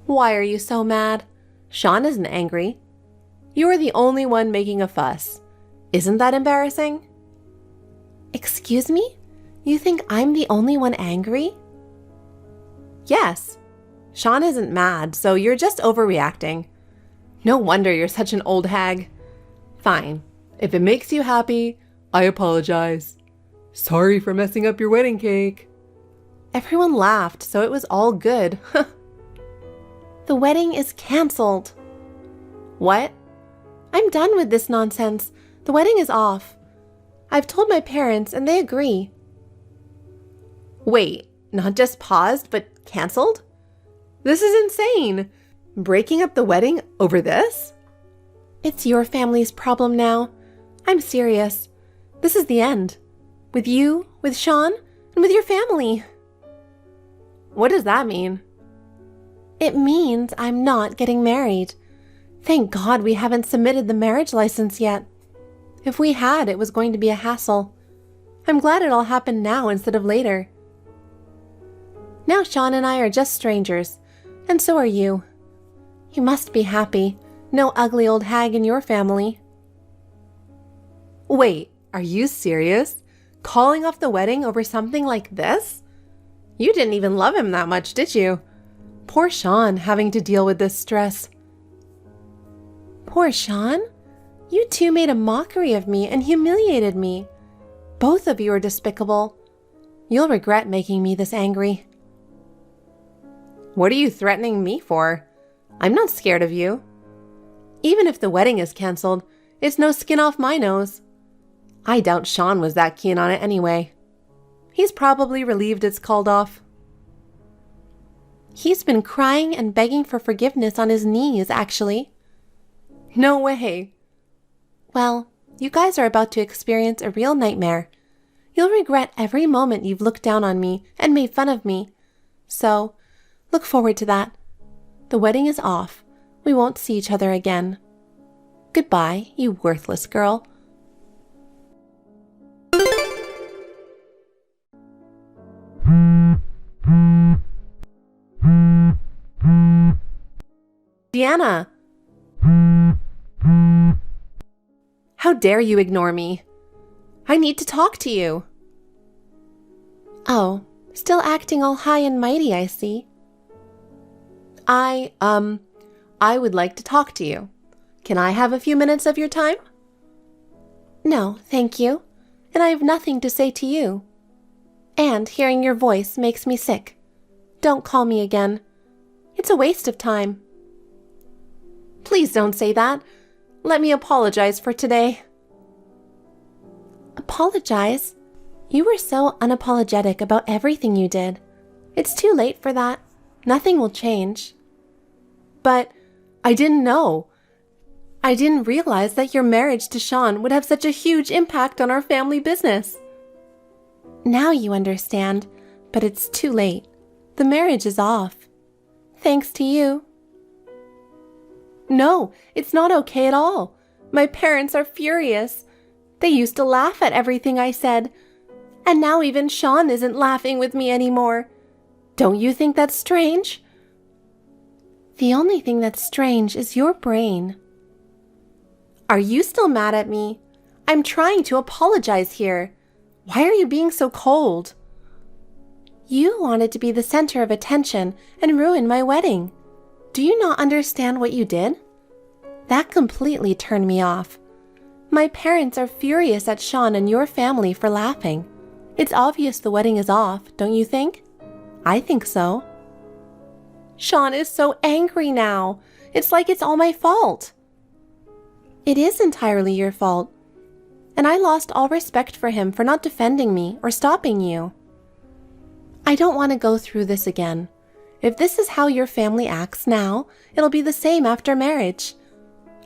Why are you so mad? Sean isn't angry. You are the only one making a fuss. Isn't that embarrassing? Excuse me? You think I'm the only one angry? Yes. Sean isn't mad, so you're just overreacting. No wonder you're such an old hag. Fine. If it makes you happy, I apologize. Sorry for messing up your wedding cake. Everyone laughed, so it was all good. The wedding is cancelled. What? I'm done with this nonsense. The wedding is off. I've told my parents and they agree. Wait, not just paused, but cancelled? This is insane. Breaking up the wedding over this? It's your family's problem now. I'm serious. This is the end. With you, with Sean, and with your family. What does that mean? It means I'm not getting married. Thank God we haven't submitted the marriage license yet. If we had, it was going to be a hassle. I'm glad it all happened now instead of later. Now Sean and I are just strangers, and so are you. You must be happy. No ugly old hag in your family. Wait, are you serious? Calling off the wedding over something like this? You didn't even love him that much, did you? Poor Sean having to deal with this stress. Poor Sean? You two made a mockery of me and humiliated me. Both of you are despicable. You'll regret making me this angry. What are you threatening me for? I'm not scared of you. Even if the wedding is canceled, it's no skin off my nose. I doubt Sean was that keen on it anyway. He's probably relieved it's called off. He's been crying and begging for forgiveness on his knees, actually. No way. Well, you guys are about to experience a real nightmare. You'll regret every moment you've looked down on me and made fun of me. So, look forward to that. The wedding is off. We won't see each other again. Goodbye, you worthless girl. Deanna! How dare you ignore me? I need to talk to you. Oh, still acting all high and mighty, I see. I would like to talk to you. Can I have a few minutes of your time? No, thank you. And I have nothing to say to you. And hearing your voice makes me sick. Don't call me again. It's a waste of time. Please don't say that. Let me apologize for today. Apologize? You were so unapologetic about everything you did. It's too late for that. Nothing will change. But I didn't know. I didn't realize that your marriage to Sean would have such a huge impact on our family business. Now you understand, but it's too late. The marriage is off. Thanks to you. No, it's not okay at all. My parents are furious. They used to laugh at everything I said. And now even Sean isn't laughing with me anymore. Don't you think that's strange? The only thing that's strange is your brain. Are you still mad at me? I'm trying to apologize here. Why are you being so cold? You wanted to be the center of attention and ruin my wedding. Do you not understand what you did? That completely turned me off. My parents are furious at Sean and your family for laughing. It's obvious the wedding is off, don't you think? I think so. Sean is so angry now. It's like it's all my fault. It is entirely your fault. And I lost all respect for him for not defending me or stopping you. I don't want to go through this again. If this is how your family acts now, it'll be the same after marriage.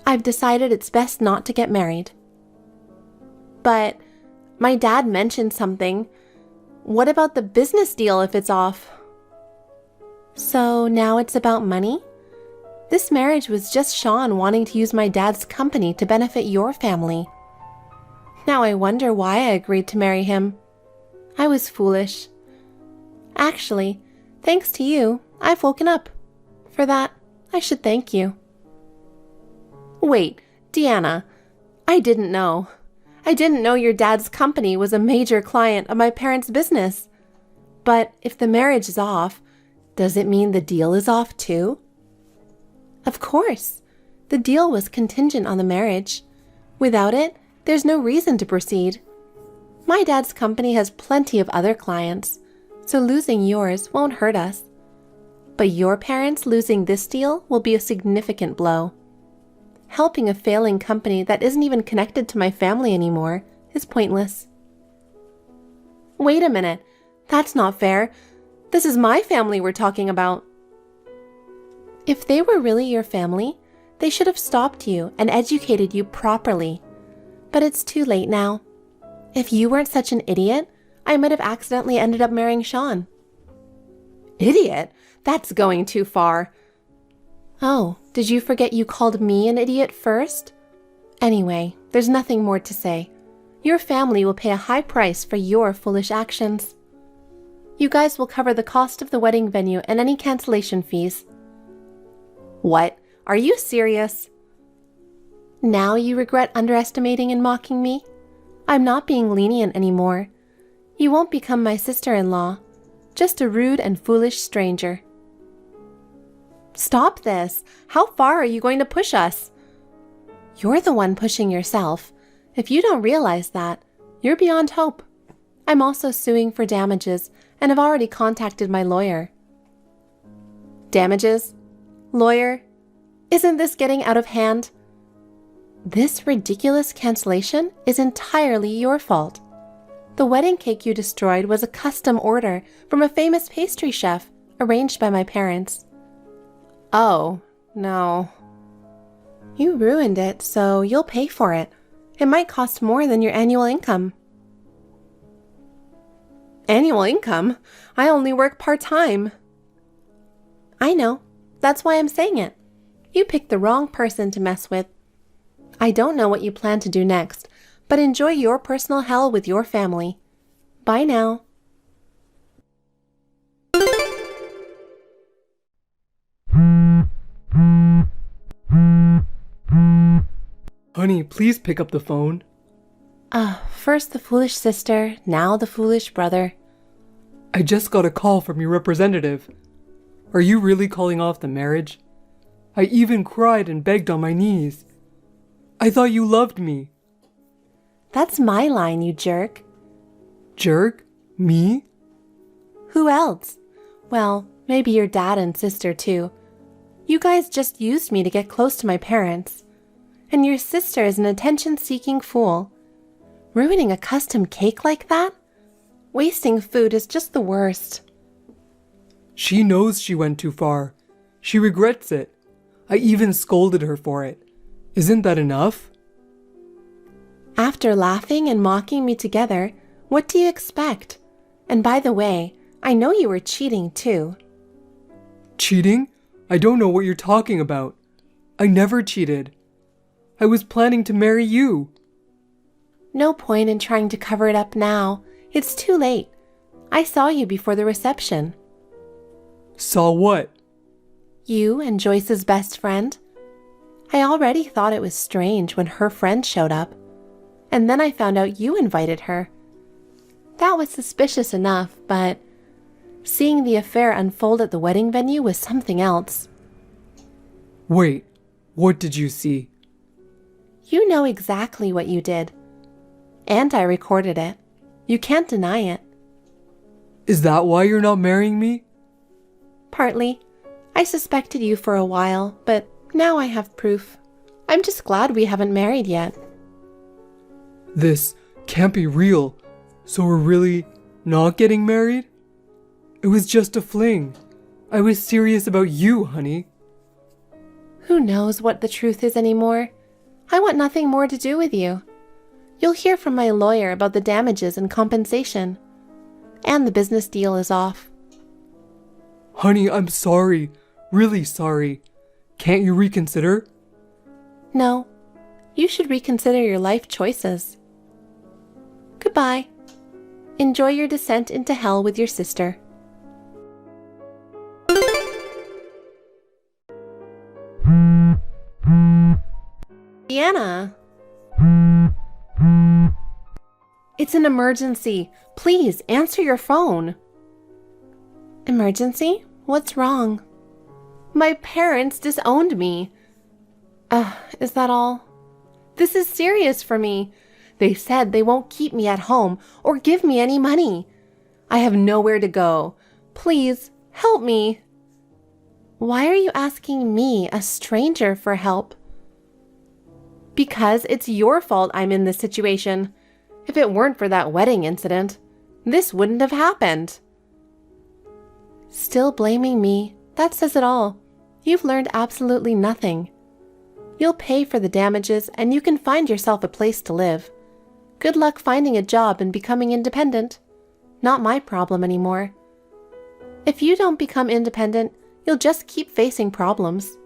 I've decided it's best not to get married. But my dad mentioned something. What about the business deal if it's off? So now it's about money? This marriage was just Sean wanting to use my dad's company to benefit your family. Now I wonder why I agreed to marry him. I was foolish. Actually, thanks to you, I've woken up. For that, I should thank you. Wait, Deanna, I didn't know. I didn't know your dad's company was a major client of my parents' business. But if the marriage is off, does it mean the deal is off too? Of course. The deal was contingent on the marriage. Without it, there's no reason to proceed. My dad's company has plenty of other clients, so losing yours won't hurt us. But your parents losing this deal will be a significant blow. Helping a failing company that isn't even connected to my family anymore is pointless. Wait a minute. That's not fair. This is my family we're talking about. If they were really your family, they should have stopped you and educated you properly. But it's too late now. If you weren't such an idiot, I might have accidentally ended up marrying Sean. Idiot? That's going too far. Oh, did you forget you called me an idiot first? Anyway, there's nothing more to say. Your family will pay a high price for your foolish actions. You guys will cover the cost of the wedding venue and any cancellation fees. What? Are you serious? Now you regret underestimating and mocking me? I'm not being lenient anymore. You won't become my sister-in-law, just a rude and foolish stranger. Stop this! How far are you going to push us? You're the one pushing yourself. If you don't realize that, you're beyond hope. I'm also suing for damages and have already contacted my lawyer. Damages? Lawyer? Isn't this getting out of hand? This ridiculous cancellation is entirely your fault. The wedding cake you destroyed was a custom order from a famous pastry chef arranged by my parents. Oh, no. You ruined it, so you'll pay for it. It might cost more than your annual income. Annual income? I only work part-time. I know. That's why I'm saying it. You picked the wrong person to mess with. I don't know what you plan to do next, but enjoy your personal hell with your family. Bye now. Honey, please pick up the phone. First the foolish sister, now the foolish brother. I just got a call from your representative. Are you really calling off the marriage? I even cried and begged on my knees. I thought you loved me. That's my line, you jerk. Jerk? Me? Who else? Well, maybe your dad and sister too. You guys just used me to get close to my parents. And your sister is an attention-seeking fool. Ruining a custom cake like that? Wasting food is just the worst. She knows she went too far. She regrets it. I even scolded her for it. Isn't that enough? After laughing and mocking me together, what do you expect? And by the way, I know you were cheating too. Cheating? I don't know what you're talking about. I never cheated. I was planning to marry you. No point in trying to cover it up now. It's too late. I saw you before the reception. Saw what? You and Joyce's best friend. I already thought it was strange when her friend showed up. And then I found out you invited her. That was suspicious enough, but Seeing the affair unfold at the wedding venue was something else. Wait, what did you see? You know exactly what you did. And I recorded it. You can't deny it. Is that why you're not marrying me? Partly. I suspected you for a while, but now I have proof. I'm just glad we haven't married yet. This can't be real. So we're really not getting married? It was just a fling. I was serious about you, honey. Who knows what the truth is anymore? I want nothing more to do with you. You'll hear from my lawyer about the damages and compensation. And the business deal is off. Honey, I'm sorry. Really sorry. Can't you reconsider? No. You should reconsider your life choices. Goodbye. Enjoy your descent into hell with your sister. Deanna. It's an emergency. Please answer your phone. Emergency? What's wrong? My parents disowned me. Is that all? This is serious for me. They said they won't keep me at home or give me any money. I have nowhere to go. Please, help me. Why are you asking me, a stranger, for help? Because it's your fault I'm in this situation. If it weren't for that wedding incident, this wouldn't have happened. Still blaming me? That says it all. You've learned absolutely nothing. You'll pay for the damages and you can find yourself a place to live. Good luck finding a job and becoming independent. Not my problem anymore. If you don't become independent, you'll just keep facing problems.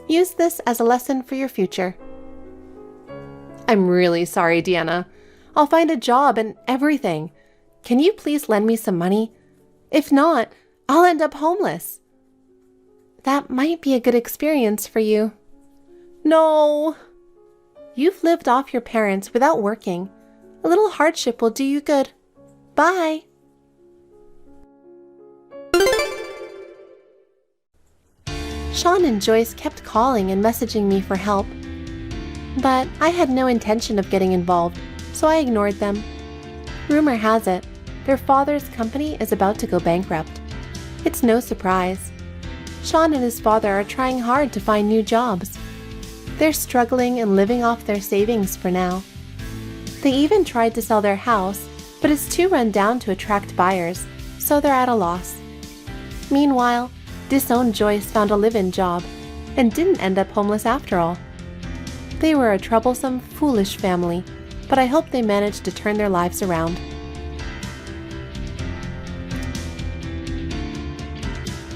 Use this as a lesson for your future. I'm really sorry, Deanna. I'll find a job and everything. Can you please lend me some money? If not, I'll end up homeless. That might be a good experience for you. No! You've lived off your parents without working. A little hardship will do you good. Bye! Sean and Joyce kept calling and messaging me for help. But I had no intention of getting involved, so I ignored them. Rumor has it, their father's company is about to go bankrupt. It's no surprise. Sean and his father are trying hard to find new jobs. They're struggling and living off their savings for now. They even tried to sell their house, but it's too run down to attract buyers, so they're at a loss. Meanwhile, disowned Joyce found a live-in job and didn't end up homeless after all. They were a troublesome, foolish family, but I hope they managed to turn their lives around.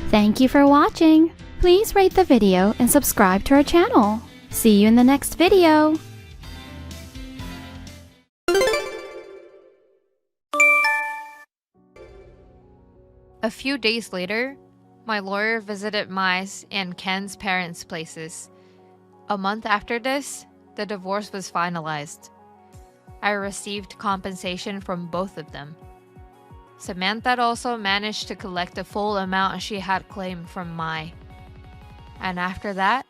Thank you for watching. Please rate the video and subscribe to our channel. See you in the next video. A few days later, my lawyer visited my and Ken's parents' places. A month after this, the divorce was finalized. I received compensation from both of them. Samantha also managed to collect the full amount she had claimed from Mai. And after that,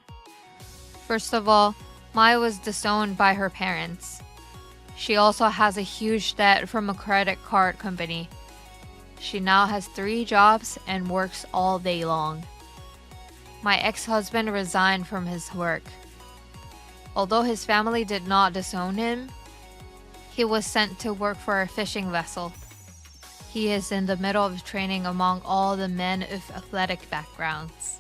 first of all, Mai was disowned by her parents. She also has a huge debt from a credit card company. She now has 3 jobs and works all day long. My ex-husband resigned from his work. Although his family did not disown him, he was sent to work for a fishing vessel. He is in the middle of training among all the men of athletic backgrounds.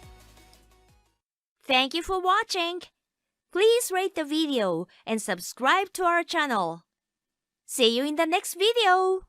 Thank you for watching. Please rate the video and subscribe to our channel. See you in the next video.